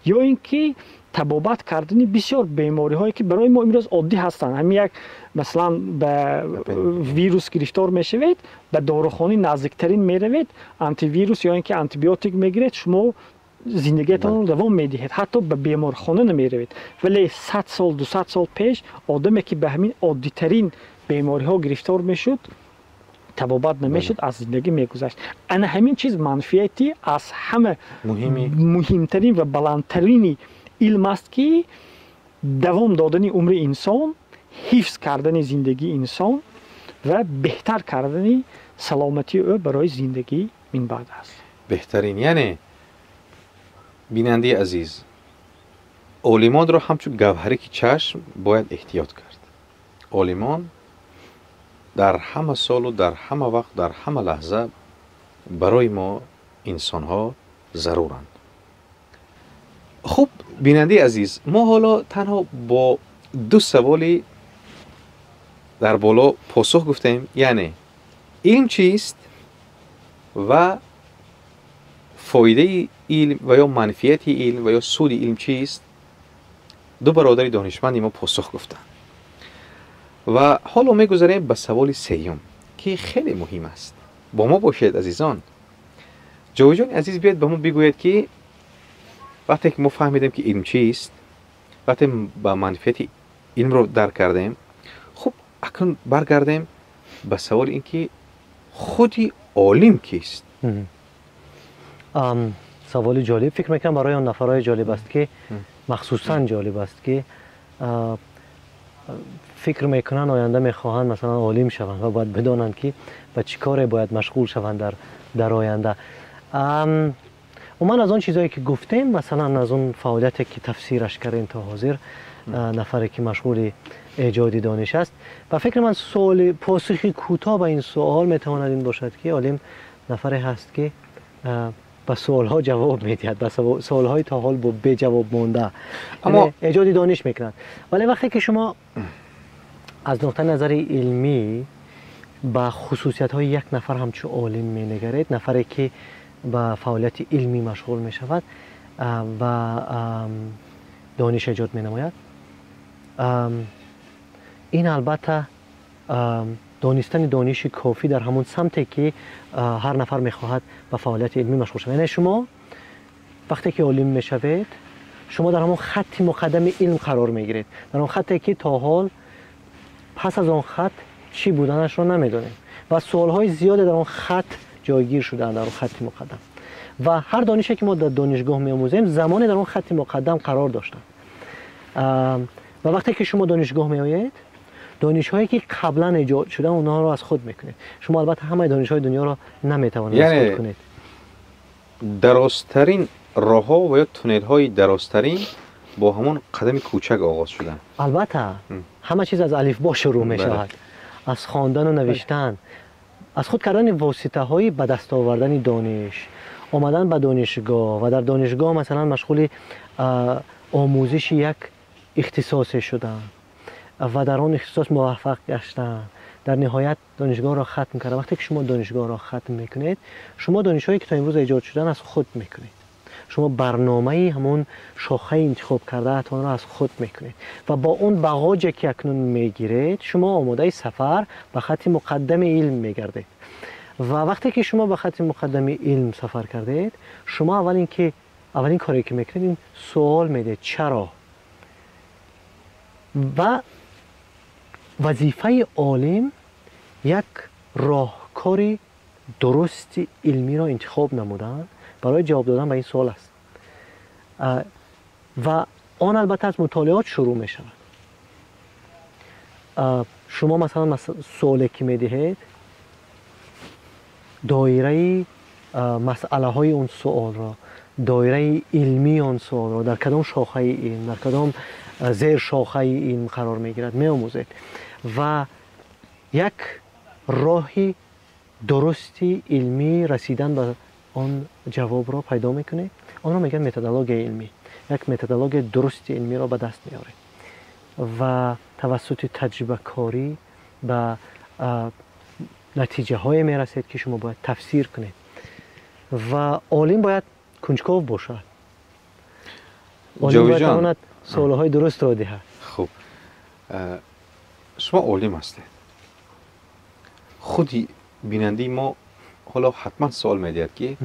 یا اینکه تبابت کردن بسیار بیماری هایی که برای ما امروز عادی هستند. همین یک مثلا به ویروس گرفتار میشوید، به داروخانه نزدیکترین میروید، آنتی ویروس یا اینکه آنتی بیوتیک میگیرید، شما زندگیتان رو دوام میدهید، حتی به بیمارخانه نمیروید. ولی 100 سال 200 سال پیش آدمی که به همین عادی ترین بیماری ها گرفتار میشد تبابت نمیشد، از زندگی میگذشت. انا همین چیز منفیتی از همه مهمترین و بلندترین علم است که دوام دادن عمر انسان، حفظ کردن زندگی انسان و بهتر کردن سلامتی او برای زندگی من بعد است. بهترین، یعنی بیننده عزیز، عالمان را همچون گوهری که چشم باید احتیاط کرد. عالمان در همه سال و در همه وقت، در همه لحظه برای ما انسان ها ضرورند. خب بیننده عزیز، ما حالا تنها با 2 سوالی در بالا پاسخ گفتیم، یعنی علم چیست و فایده علم و یا منفیت علم و یا سود علم چیست؟ دو برادر دانشمندی ما پاسخ گفتن. و حالا میگذاریم به سوال سوم که خیلی مهم است. با ما باشید عزیزان. جاوید جان عزیز بیاید به ما بگوید که وقتی که ما فهمیدیم که علم چیست، وقتی با منفیت علم رو درک کردیم، خب اکنون برگردیم به سوال این که خودی عالم کیست؟ سوال جالب فکر میکنم برای آن نفرای جالب است که مخصوصا جالب است که فکر میکنن آینده میخواهند مثلا عالم شوند و باید بدانند که به چی کار باید مشغول شوند در آینده. و من از آن چیزایی که گفتیم، مثلا از اون فعالیتی که تفسیرش کردیم تا حاضر، نفری که مشغول ایجاد دانش است، و فکر من سوال پاسخی کوتاه به این سوال میتواند این باشد که عالم نفری هست که به سوالها جواب میدهد، به سوالهای تا حال با بی جواب مانده، اما ایجاد دانش میکنند. ولی وقتی که شما از نقطه نظر علمی به خصوصیت های یک نفر همچون عالم مینگرید، نفری که به فعالیت علمی مشغول می شود و دانش ایجاد می نماید، این البته دانستن دانش کافی در همون سمتی که هر نفر می خواهد به فعالیت علمی مشغول شود. یعنی شما وقتی که عالم می شوید، شما در همون خط مقدم علم قرار می گیرید، در اون خطی که تا حال پس از اون خط چی بودنش رو نمیدونیم و سوالهای زیاد در اون خط جایگیر شدن، در اون خط مقدم. و هر دانشی که ما در دانشگاه می‌آموزیم زمانی در اون خط مقدم قرار داشتن. و وقتی که شما دانشگاه می‌آیید، دانش‌هایی که قبلا ایجاد شده اونها رو از خود می‌کنید. شما البته همه دانش‌های دنیا رو نمی‌توانید از خود کنید. درازترین راه‌ها و یا تونل‌های درازترین با همون قدم کوچک آغاز شدن. البته همه چیز از الفبا شروع می‌شود. از خواندن و نوشتن، از خود کردن واسطه‌های به دست آوردن دانش، آمدن به دانشگاه و در دانشگاه مثلا مشغول آموزش یک اختصاصی شدن و در آن اختصاص موفق گشتن، در نهایت دانشگاه را ختم کردن. وقتی که شما دانشگاه را ختم میکنید، شما دانش‌هایی که تا امروز ایجاد شدن از خود میکنید. شما برنامه همون شاخه انتخاب کرده اتون را از خود میکنید و با اون بغاجی که اکنون میگیرید، شما آماده سفر به خط مقدم علم میگردید. و وقتی که شما به خط مقدم علم سفر کردید، شما اولین کاری که میکنید این سوال میدید چرا. و وظیفه عالم یک راهکاری درست علمی را انتخاب نمودن برای جواب دادن به این سوال است. و آن البته از مطالعات شروع می شود. شما مثلا سوالی که می دهید، دایره مسئله های اون سوال را، دایره علمی اون سوال را در کدام شاخه علم، در کدام زیر شاخه علم قرار می گیرد می آموزید و یک راهی درستی علمی رسیدن به آن جواب را پیدا میکنید. آن را میگن متدولوژی علمی. یک متدولوژی درست علمی را به دست میارید و توسط تجربه کاری به نتیجه های میرسید که شما باید تفسیر کنید و عالم باید کنجکاو باشد. عالم باید تواند سوال های درست را دهد. خب شما عالم هستید، خودی بیننده ما حالا حتما سوال میدهد که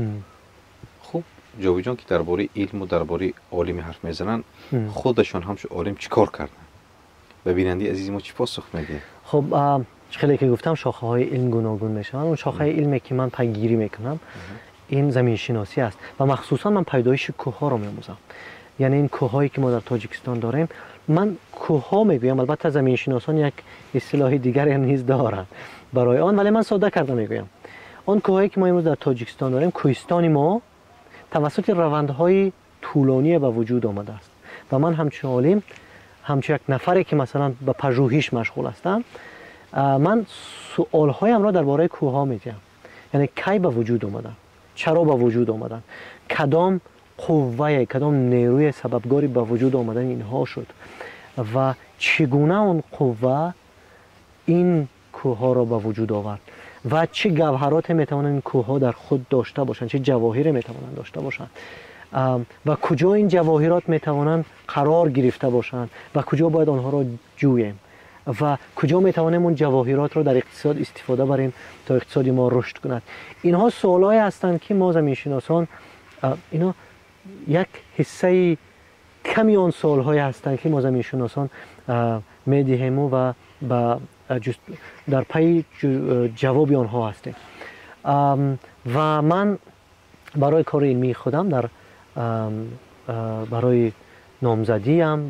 خب جاوید جان که درباره علم و درباره عالم حرف میزنن، خودشون همچون عالم چیکار کردن؟ و بیننده عزیز ما چی پاسخ میده؟ خب خیلی که گفتم شاخه های علم گوناگون میشن. اون شاخه علمی که من پیگیری میکنم این زمین شناسی است و مخصوصا من پیدایش کوه ها رو میآموزم. یعنی این کوه هایی که ما در تاجیکستان داریم، من کوه ها میگویم، البته زمین شناسان یک اصطلاح دیگری نیز دارند برای آن، ولی من ساده کرده میگویم آن کوهایی که ما امروز در تاجیکستان داریم، کوهستان ما توسط روندهای طولانی به وجود آمده است و من همچون عالم، همچون یک نفری که مثلا به پژوهش مشغول هستم، من سوالهایم را درباره کوه ها میگم. یعنی کی به وجود آمدن، چرا به وجود آمدن، کدام قوه، کدام نیروی سببگاری به وجود آمدن اینها شد و چگونه اون قوه این کوه ها را به وجود آورد و چه گوهرات میتوانند این کوه ها در خود داشته باشند، چه جواهری میتوانند داشته باشند و کجا این جواهرات میتوانند قرار گرفته باشند و کجا باید آنها را جوییم و کجا میتوانیم اون جواهرات را در اقتصاد استفاده بریم تا اقتصاد ما رشد کند. اینها سوالایی هستند که ما زمینشناسان اینا یک حصه کمی آن سوالهایی هستند که ما زمینشناسان میدهیم و در پی جواب آنها هستیم. و من برای کار علمی خودم برای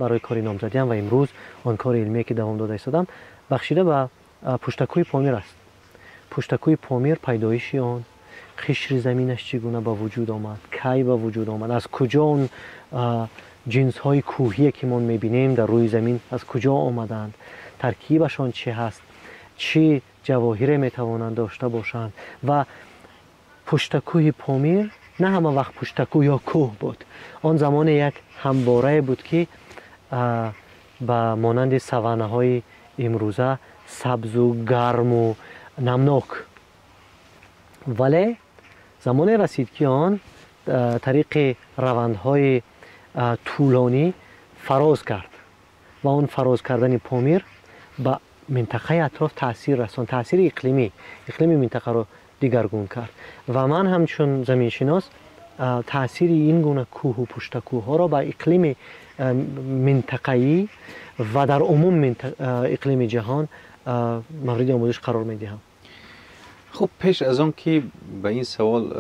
برای کار نامزدی و امروز آن کار علمی که دوام داده ایستادم بخشیده به پشتکوی پامیر است. پشتکوی پامیر، پیدایش آن، قشر زمینش چگونه به وجود آمد، کی به وجود آمد، از کجا اون جنس های کوهی که ما میبینیم در روی زمین از کجا آمدند، ترکیبشان چه هست، چه جواهری میتوانند داشته باشند. و پشتکوی پامیر نه همه وقت پشتکو یا کوه بود، آن زمان یک همواره بود که به مانند سوانه های امروزه سبز و گرم و نمناک، ولی زمان رسید که آن طریق روندهای طولانی فراز کرد و آن فراز کردن پامیر به منطقه اطراف تاثیر رساند، تاثیر اقلیمی منطقه رو دیگرگون کرد. و من همچون زمینشناس تاثیر این گونه کوه و پشت کوه ها را به اقلیم منطقه‌ای و در عموم اقلیم جهان مورد آموزش قرار میدهم. خب پیش از آن که به این سوال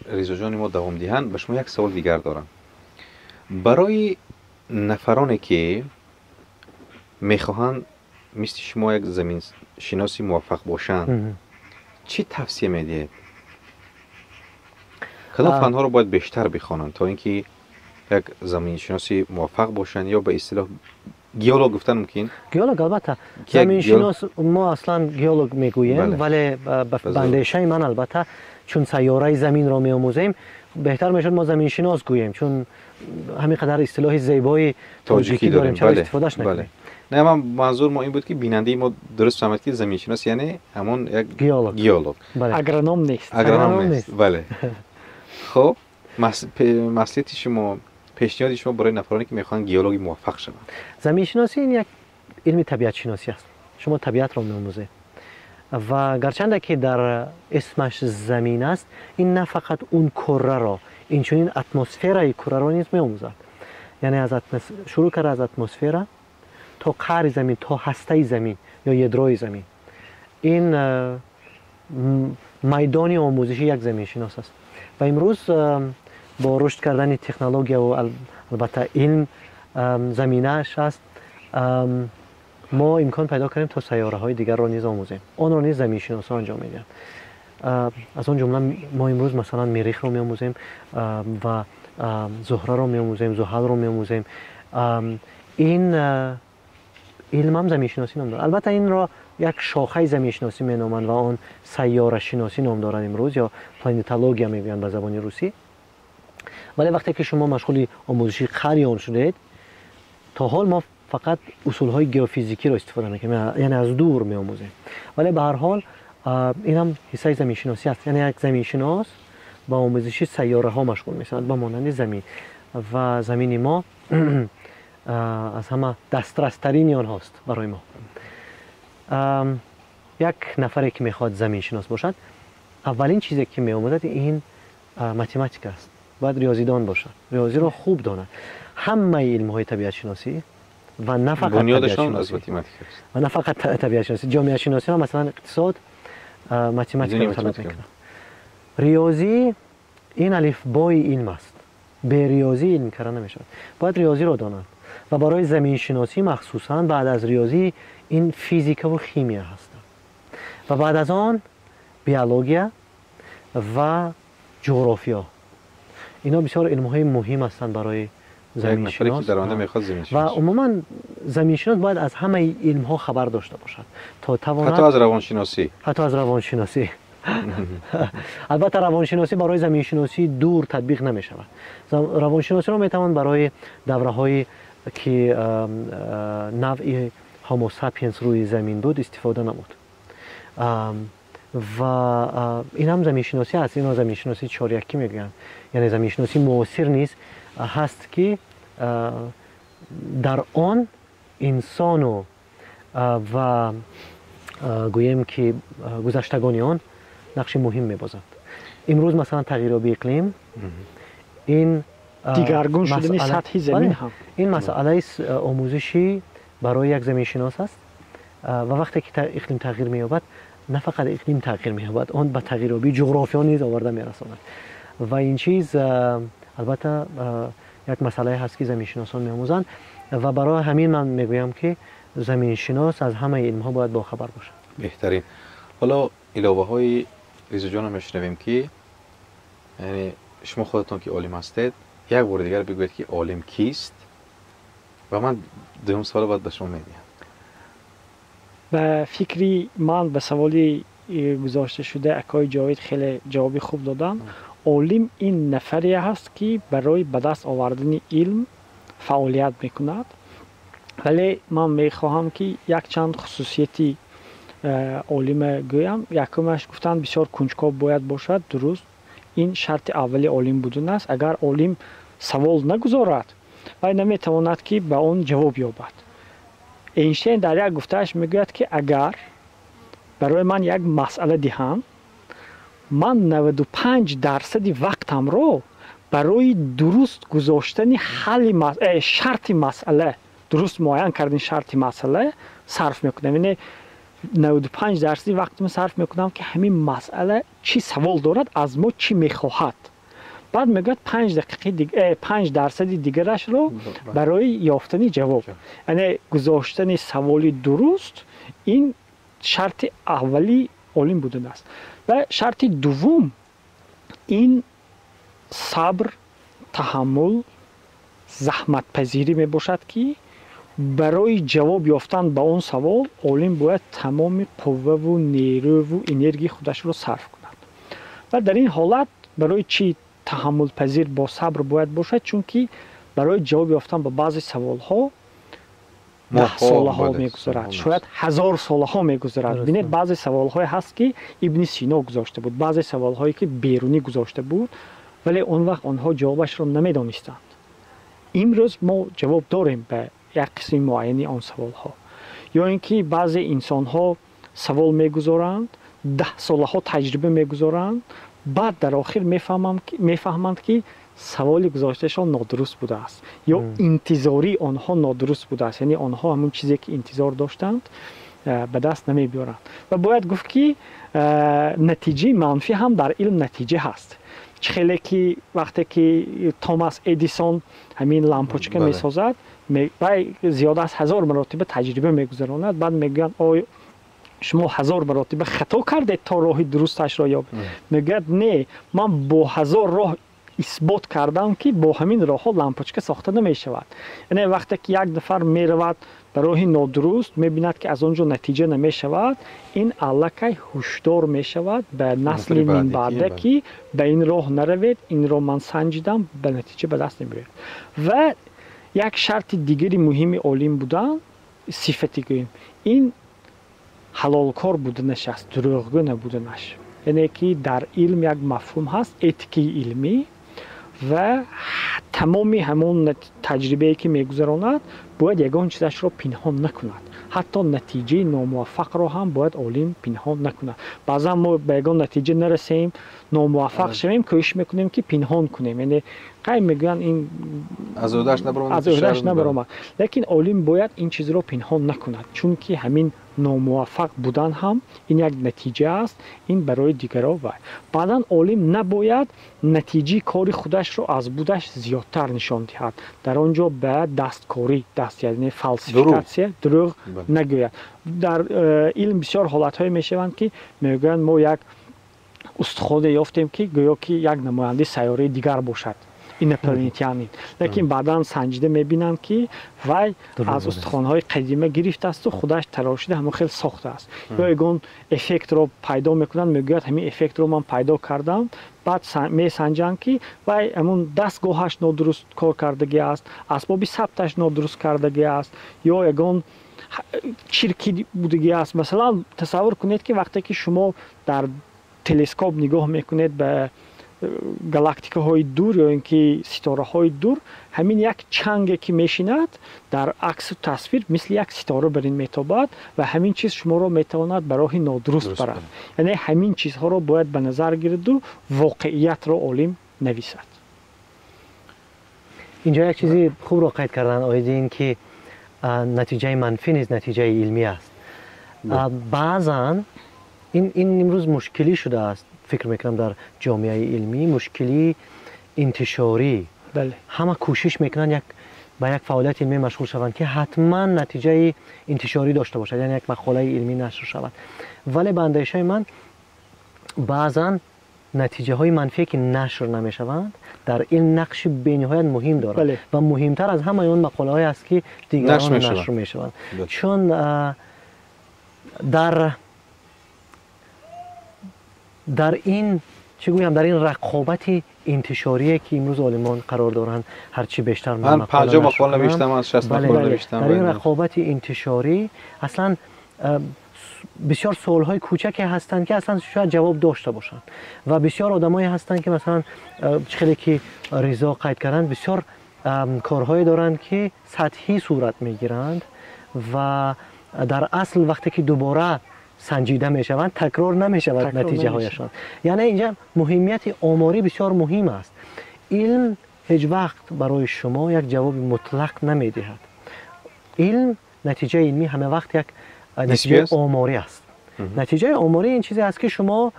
ریزا جان ما دوام دهند، به شما یک سوال دیگر دارم. برای نفرانی که میخواهند مثل شما یک زمین شناسی موفق باشند چی توصیه میدهید؟ کدام فنها رو باید بیشتر بخوانند تا اینکه یک زمین شناسی موفق باشند، یا به اصطلاح گیولوگ گفتن ممکن؟ گیولوگ البته زمین شناس ما اصلا گیولوگ میگوییم، ولی به اندیشه من البته چون سیاره زمین را میآموزیم بهتر میشد ما زمین شناس گوییم، چون همین قدر اصطلاح زیبای تاجیکی داریم چرا استفادهش نکنیم. نه، من منظور ما این بود که بیننده ما درست فهمید که زمین شناس یعنی همون یک گیولوگ، اگرونوم نیست. بله. خب مصلحت شما، پیشنهاد شما برای نفرانی که میخوان گیولوگی موفق شوند؟ زمین شناسی این یک علم طبیعت شناسی است. شما طبیعت را می‌آموزید و گرچند که در اسمش زمین است، این نه فقط اون کره را، این چنین اتمسفر کره را نیز می‌آموزد. یعنی از شروع کرده از اتمسفر تا قعر زمین تا هسته زمین یا یدرای زمین. این میدان آموزشی یک زمین شناس است. و امروز با رشد کردن تکنولوژی و البته علم زمینه‌اش است، ما امکان پیدا کردیم تا سیاره های دیگر را نیز آموزیم. آن را نیز زمین شناسا انجام میدن. از آن جمله ما امروز مثلا مریخ را میآموزیم و زهره را میآموزیم، زحل را میآموزیم. این علم هم زمین شناسی نام دارد. البته این را یک شاخه زمین شناسی مینامند و آن سیاره شناسی نام دارد امروز، یا پلانتولوژی میگویند به زبان روسی. ولی وقتی که شما مشغول آموزشی قری آن شدید، تا حال ما فقط اصولهای گیوفیزیکی را استفاده میکنیم، یعنی از دور میآموزیم. ولی به هر حال این هم حصه زمین شناسی است. یعنی یک زمین شناس با آموزش سیاره ها مشغول میشود، با مانند زمین. و زمین ما از همه دسترسترین آنهاست برای ما. یک نفری که میخواد زمین شناس باشد، اولین چیزی که میآموزد این متماتیک است. باید ریاضیدان باشد، ریاضی را خوب داند. همه علم های طبیعت شناسی و نه فقط بنیادشان از متماتیک است و نه فقط طبیعت شناسی، جامعه شناسی هم مثلا اقتصاد متماتیک را طلب میکنه. ریاضی این الفبای علم است. به ریاضی علم کردن نمیشه. باید ریاضی را داند. و برای زمین شناسی مخصوصا بعد از ریاضی این فیزیک و شیمی هست. و بعد از آن بیولوژی و جغرافیا. اینا بسیار علم‌های مهم هستند برای زمین شناس. و عموما زمین شناس باید از همه علم‌ها خبر داشته باشد تا تواند، حتی از روانشناسی. البته روانشناسی برای زمین شناسی دور تطبیق نمی شود. روانشناسی را می توان برای دوره‌های که نوع هومو ساپینس روی زمین بود استفاده نمود. و این هم زمین شناسی هست. این زمین شناسی چاریکی میگن، یعنی زمین شناسی معاصر نیست، هست که در آن انسان و گویم که گذشتگان آن نقش مهم میبازند. امروز مثلا تغییرآبی اقلیم این دیگرگون شدن سطح زمین هم این مسئله آموزشی برای یک زمین شناس است و وقتی که اقلیم تغییر می‌یابد نه فقط اقلیم تغییر می‌یابد، آن به تغییرآبی جغرافیا نیز آورده می‌رساند و این چیز البته یک مسئله هست که زمین شناسان می‌آموزند و برای همین من میگویم که زمین شناس از همه علم‌ها باید باخبر باشد. بهترین. حالا علاوه‌های ریزو جان میشنویم که یعنی شما خودتون که عالم هستید یک بار دیگر بگویید که عالم کیست و من دوم سوال باید به شما میدم. به فکری من به سوالی گذاشته شده اکای جاوید خیلی جوابی خوب دادن. عالم این نفری هست که برای به دست آوردن علم فعالیت میکند، ولی من میخواهم که یک چند خصوصیتی عالم گویم. یکمش گفتن بسیار کنجکاو باید باشد. درست، این شرط اولی عالم بودن است. اگر عالم سوال نگذارد و نمیتواند که به آن جواب یابد. اینشتین در یک گفتهش میگوید که اگر برای من یک مسئله دهند، من 95% وقتم رو برای درست گذاشتن حل شرط مسئله، درست معین کردن شرط مسئله صرف میکنم. یعنی 95% وقتم صرف میکنم که همین مسئله چی سوال دارد، از ما چی میخواهد. بعد میگه 5% دیگرش رو برای یافتن جواب، یعنی گذاشتن سوالی درست، این شرط اولی عالم بودن است. و شرط دوم این صبر، تحمل، زحمت پذیری می باشد که برای جواب یافتن به اون سوال عالم باید تمام قوه و نیرو و انرژی خودش رو صرف کند. و در این حالت برای چی تحمل پذیر با صبر باید باشد؟ چون که برای جواب یافتن به بعضی سوال ها 10 ساله ها میگذرد، شاید 1000 ساله ها میگذرد. ببینید بعضی سوال های هست که ابن سینا گذاشته بود، بعضی سوال هایی که بیرونی گذاشته بود، ولی اون وقت آنها جوابش رو نمیدانستند. امروز ما جواب داریم به یک قسم معینی آن سوال ها. یا اینکه بعضی انسان ها سوال میگذارند، 10 ساله ها تجربه میگذارند، بعد در آخر میفهمند که سوالی گذاشتهشان نادرست بوده است یا انتظاری آنها نادرست بوده است، یعنی آنها همون چیزی که انتظار داشتند به دست نمیبیارند. و باید گفت که نتیجه منفی هم در علم نتیجه هست. خیلی که وقتی که توماس ادیسون همین لامپوچکه میسازد و زیاد از 1000 مرتبه تجربه میگذراند، بعد میگن شما 1000 مرتبه خطا کردید تا راه درستش را یابید. میگه نه، من با 1000 راه اثبات کردم که با همین راه ها لامپوچکه ساخته نمی شود. یعنی وقتی که یک نفر می رود به راه نادرست میبیند که از آنجا نتیجه نمی شود، این الکی هشدار می شود به نسل من بعده که به این راه نروید، این راه من سنجیدم به نتیجه به دست نمیارید. و یک شرط دیگری مهمی عالم بودن، صفتی گوییم، این حلالکار بودنش است، دروغگو نبودنش. یعنی که در علم یک مفهوم هست، اتیکی علمی، و تمامی همون تجربه‌ای که میگذراند باید یگان چیزش رو پنهان نکند. حتی نتیجه ناموفق رو هم باید عالم پنهان نکند. بعضا ما به یگان نتیجه نرسیم، ناموفق شویم، کوشش میکنیم که پنهان کنیم. یعنی قایم میگن این از عهده‌اش نبرآمد. لیکن عالم باید این چیز رو پنهان نکند، چون که همین ناموفق بودن هم این یک نتیجه است، این برای دیگران. و بعداً عالم نباید نتیجه کاری خودش رو از بودش زیادتر نشان دهد. در آنجا به دستکاری، یعنی فالسیفیکاسیون، دروغ نگوید. در علم بسیار حالت‌های میشوند که میگن ما یک استخوان یافتیم که گویا که یک نماینده سیاره دیگر باشد، این پلانتیانین، لیکن بعداً سنجیده میبینند که وای از استخوان‌های قدیمه گرفته است و خودش تراشیده، همون خیلی ساخته است. یا یگان افکت رو پیدا میکنن، میگوید همین افکت رو من پیدا کردم، بعد میسنجند که وای همون دستگاهش نادرست کار کردگی است، اسباب ثبتش نادرست کردگی است، یا یگان چرکی بودگی است. مثلا تصور کنید که وقتی که شما در تلسکوپ نگاه میکنید به گالاکتیکا های دور یا اینکه ستاره های دور، همین یک چنگ که میشیند در عکس و تصویر مثل یک ستاره برین میتابد و همین چیز شما را میتواند به راه نادرست برد. یعنی همین چیزها را باید به نظر گیرد و واقعیت را عالم نویسد. اینجا یک چیزی خوب را قید کردن آیدی، این که نتیجه منفی نیز نتیجه علمی است. بعضا این امروز مشکلی شده است، فکر میکنم در جامعه علمی مشکلی انتشاری. بله. همه کوشش میکنن با یک فعالیت علمی مشغول شوند که حتما نتیجه انتشاری داشته باشد، یعنی یک مقاله علمی نشر شود. ولی به اندیشه من بعضا نتیجه های منفی که نشر نمیشوند در این نقش بی‌نهایت مهم دارد. بله. و مهمتر از همه اون مقاله های است که دیگران نشر میشوند. چون در این چه گویم، در این رقابت انتشاری که امروز عالمان قرار دارند، هرچی بیشتر من 50 مقاله نوشتم، از 60 مقاله نوشتم. در این رقابت انتشاری اصلا بسیار سوال‌های کوچکی هستند که اصلا شاید جواب داشته باشند و بسیار آدمایی هستند که مثلا خیلی که رضا قید کردن بسیار کارهایی دارند که سطحی صورت میگیرند و در اصل وقتی که دوباره سنجیده میشوند تکرار نمیشود نتیجه هایشان. یعنی اینجا مهمیت آماری بسیار مهم است. علم هیچ وقت برای شما یک جواب مطلق نمیدهد. علم، نتیجه علمی همه وقت یک نتیجه آماری است. نتیجه آماری این چیزی است که شما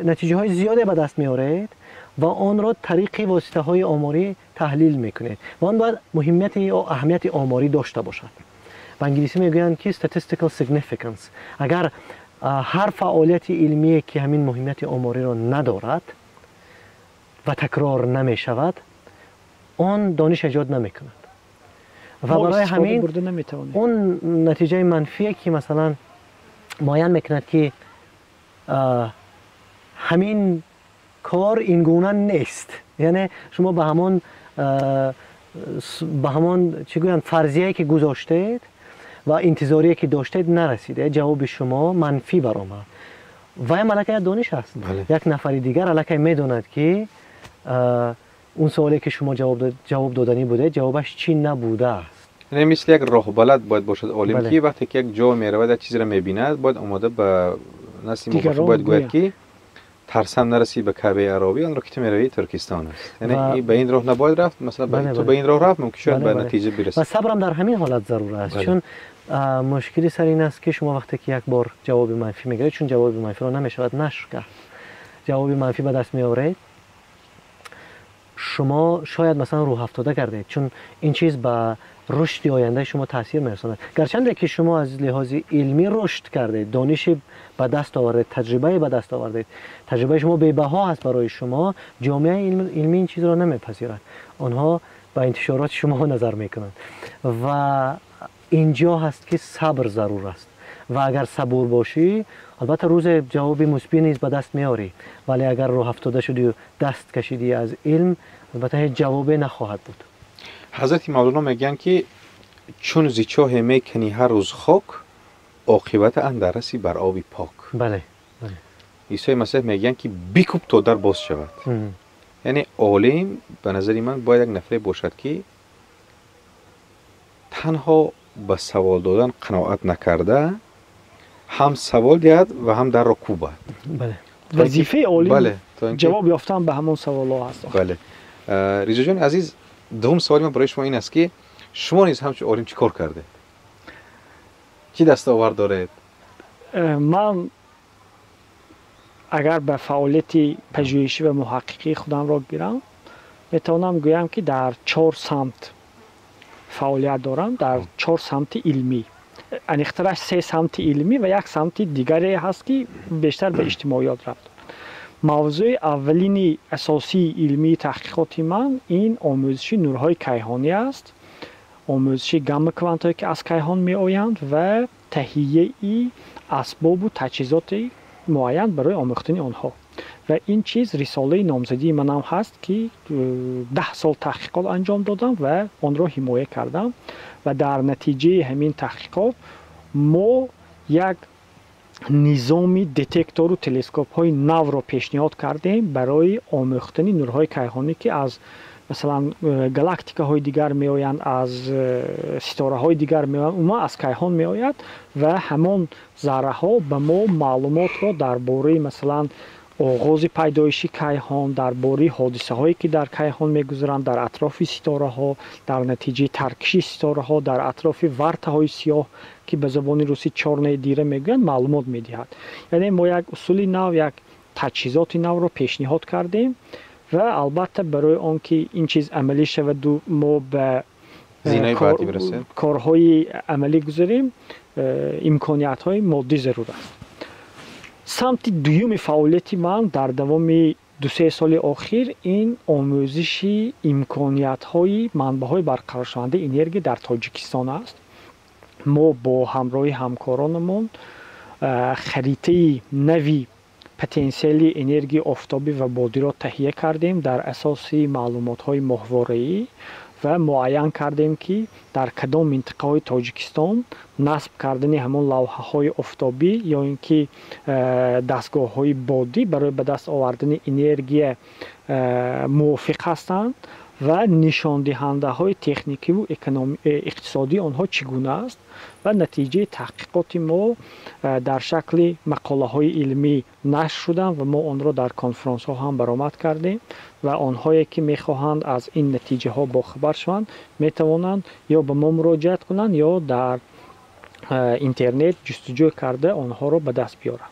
نتیجه های زیاده به دست میارید و آن را طریق واسطه های آماری تحلیل میکنید و آن باید مهمیت یا اهمیت آماری داشته باشد. به انگلیسی میگویند که statistical significance. اگر هر فعالیت علمی که همین مهمیت آماری را ندارد و تکرار نمی شود، آن دانش ایجاد نمی کند و برای همین اون نتیجه منفی که مثلا معین میکند که همین کار این گونه نیست، یعنی شما به همان چی گویند فرضیه‌ای که گذاشتید و انتظاری که داشتید نرسیده، جواب شما منفی برآمد و ملکه دانش است. یک نفر دیگر الکی میدوند که اون سوالی که شما جواب دادنی بوده جوابش چی نبوده است. یعنی مثل یک راه بلد باید باشد عالم که وقتی که یک جا میرود یک چیزی را میبیند باید آماده به نسل مخاطب باید گوید که ترسم نرسی به کعبه عربی، آن را که تو میروی ترکستان است. یعنی به این راه نباید رفت، مثلا تو به این راه رفت ممکن شاید به نتیجه برسی. و صبرم در همین حالت ضرور است. چون مشکلی سر این است که شما وقتی که یک بار جواب منفی میگیرید، چون جواب منفی را نمیشود نشر کرد، جواب منفی به دست میآورید، شما شاید مثلا روح افتاده کردید، چون این چیز به رشد آینده شما تاثیر میرساند. گرچند که شما از لحاظ علمی رشد کردید، دانش به دست آوردید، تجربه به دست آوردید، تجربه شما بی‌بها است برای شما، جامعه علمی این چیز را نمیپذیرد، آنها به انتشارات شما نظر میکنند و اینجا هست که صبر ضرور است و اگر صبور باشی البته روز جواب مثبت نیز به دست میاری، ولی اگر راه افتاده شدی و دست کشیدی از علم البته هیچ جوابی نخواهد بود. حضرت مولانا میگن که چون زی چاه میکنی هر روز خاک، عاقبت اندرسی بر آبی پاک. بله. عیسی مسیح میگن که بیکوب تا در باز شود. یعنی عالم به نظر من باید یک نفر باشد که تنها به سوال دادن قناعت نکرده، هم سوال دهد و هم در را کوبد. بله. وظیفه عالم جواب یافتن به همون سوال‌ها هست. بله. رضا جان عزیز، دوم سوال من برای شما این است که شما نیز همچون عالم چی کار کرده؟ چی دستاورد دارید؟ من اگر به فعالیت پژوهشی و محققی خودم را گیرم، میتونم گویم که در 4 سمت فعالیت دارم، در 4 سمت علمی. انیخترش 3 سمت علمی و 1 سمت دیگری هست که بیشتر به اجتماعیات رفت. موضوع اولین اساسی علمی تحقیقات من این آموزش نورهای کیهانی است، آموزش گاما کوانتایی که از کیهان می آیند و تهیه اسباب و تجهیزات معین برای آموختن آنها. و این چیز رساله نامزدی من هم هست که 10 سال تحقیقات انجام دادم و آن را حمایه کردم و در نتیجه همین تحقیقات ما یک نظام دتکتور و تلسکوپ های نو را پیشنهاد کردیم برای آموختن نورهای کیهانی که از مثلا گالاکتیکا های دیگر می آیند، از ستاره های دیگر می آیند، اونها از کیهان می آید و همان ذره ها به ما معلومات را درباره مثلا آغاز پیدایشی کیهان، درباره حادثه هایی که در کیهان میگذرند، در اطراف ستاره ها، در نتیجه ترکشی ستاره ها، در اطراف ورطه های سیاه که به زبان روسی چارنه دیره میگویند معلومات میدهد. یعنی ما یک اصول نو، یک تجهیزات نو را پیشنهاد کردیم و البته برای آنکه این چیز عملی شود و ما به کارهای عملی گذاریم امکانیت های مادی ضرور است. سمت دوم فعالیت من در دوام 2-3 سال اخیر این آموزش امکانیت های منبع های برقرار شونده انرژی در تاجیکستان است. ما با همراهی همکارانمون خریطه نوی پتانسیل انرژی آفتابی و بادی را تهیه کردیم در اساس معلومات های ماهواره‌ای و معین کردیم که در کدام منطقه های تاجیکستان نصب کردن همون لوحه های آفتابی یا اینکه دستگاه های بادی برای به دست آوردن انرژی موافق هستند و نشان دهنده های تکنیکی و اقتصادی آنها چگونه است و نتیجه تحقیقات ما در شکل مقاله های علمی نشر شدند و ما آن را در کنفرانس ها هم برآمد کردیم و آنهایی که میخواهند از این نتیجه ها باخبر شوند میتوانند یا به ما مراجعت کنند یا در اینترنت جستجو کرده آنها را به دست بیارند.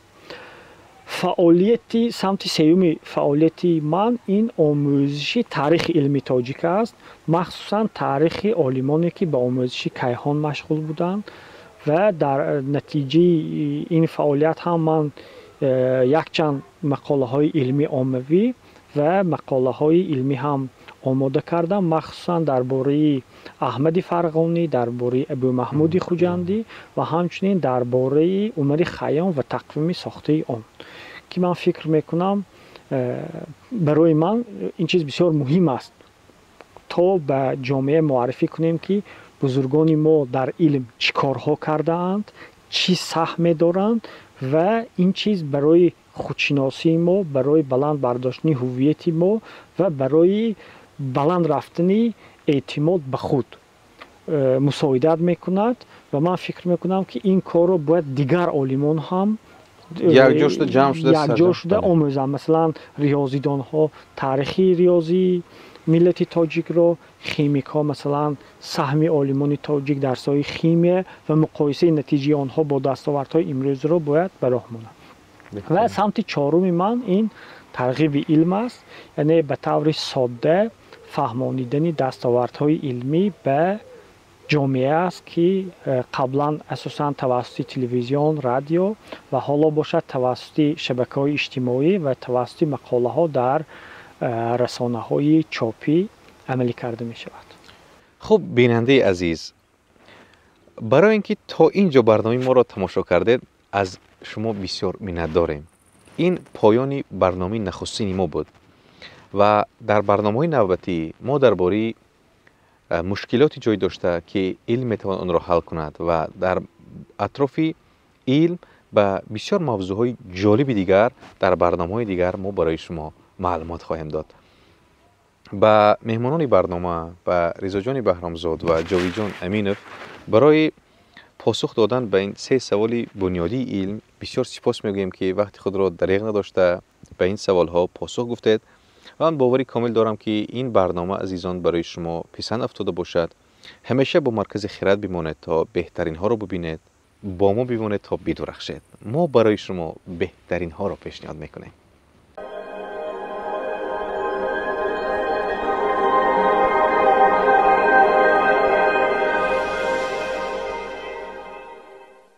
فعالیت سمت سوم فعالیت من این آموزش تاریخ علمی تاجیک است، مخصوصا تاریخ عالمانی که به آموزش کیهان مشغول بودند و در نتیجه این فعالیت هم من یک چند مقاله های علمی عاموی و مقاله های علمی هم آماده کردم، مخصوصا درباره احمد فرغانی، درباره ابو محمود خوجندی و همچنین درباره عمر خیام و تقویم ساخته آن که من فکر میکنم برای من این چیز بسیار مهم است تا به جامعه معرفی کنیم که بزرگان ما در علم چی کارها کرده اند، چی سهم دارند و این چیز برای خودشناسی ما، برای بلند برداشتن هویت ما و برای بلند رفتن اعتماد به خود مساعدت میکند و من فکر میکنم که این کار رو باید دیگر عالمان هم یک جا شده آموزند. مثلا ریاضیدان ها تاریخی ریاضی ملت تاجیک رو، خیمیک ها مثلا سهم عالمان تاجیک در سایه خیمیه و مقایسه نتیجه آنها با دستاوردهای امروز رو باید به راه ماند. و سمت چهارم من این ترغیب علم است، یعنی به طور ساده فهمانیدن دستاوردهای علمی به جامعه است که قبلا اساساً توسط تلویزیون، رادیو و حالا باشد توسط شبکه‌های اجتماعی و توسط مقاله ها در رسانه های چاپی عملی کرده می شود. خب بیننده عزیز، برای اینکه تا اینجا برنامه ما را تماشا کرده از شما بسیار منت داریم. این پایان برنامه نخستین ما بود و در برنامه نوبتی ما درباره مشکلاتی جای داشته که علم میتوان آن را حل کند و در اطراف علم به بسیار موضوعهای جالب دیگر در برنامه‌های دیگر ما برای شما معلومات خواهیم داد. با مهمانان برنامه و رضا جان بهرامزاد و جاوید جان امینوف برای پاسخ دادن به این 3 سوال بنیادی علم بسیار سپاس میگویم که وقتی خود را دریغ نداشته به این سوالها پاسخ گفتید و من باوری کامل دارم که این برنامه عزیزان برای شما پسند افتاده باشد. همیشه با مرکز خرد بمانید تا بهترین ها را ببینید، با ما بمانید تا بدرخشید. ما برای شما بهترین ها را پیشنهاد میکنیم.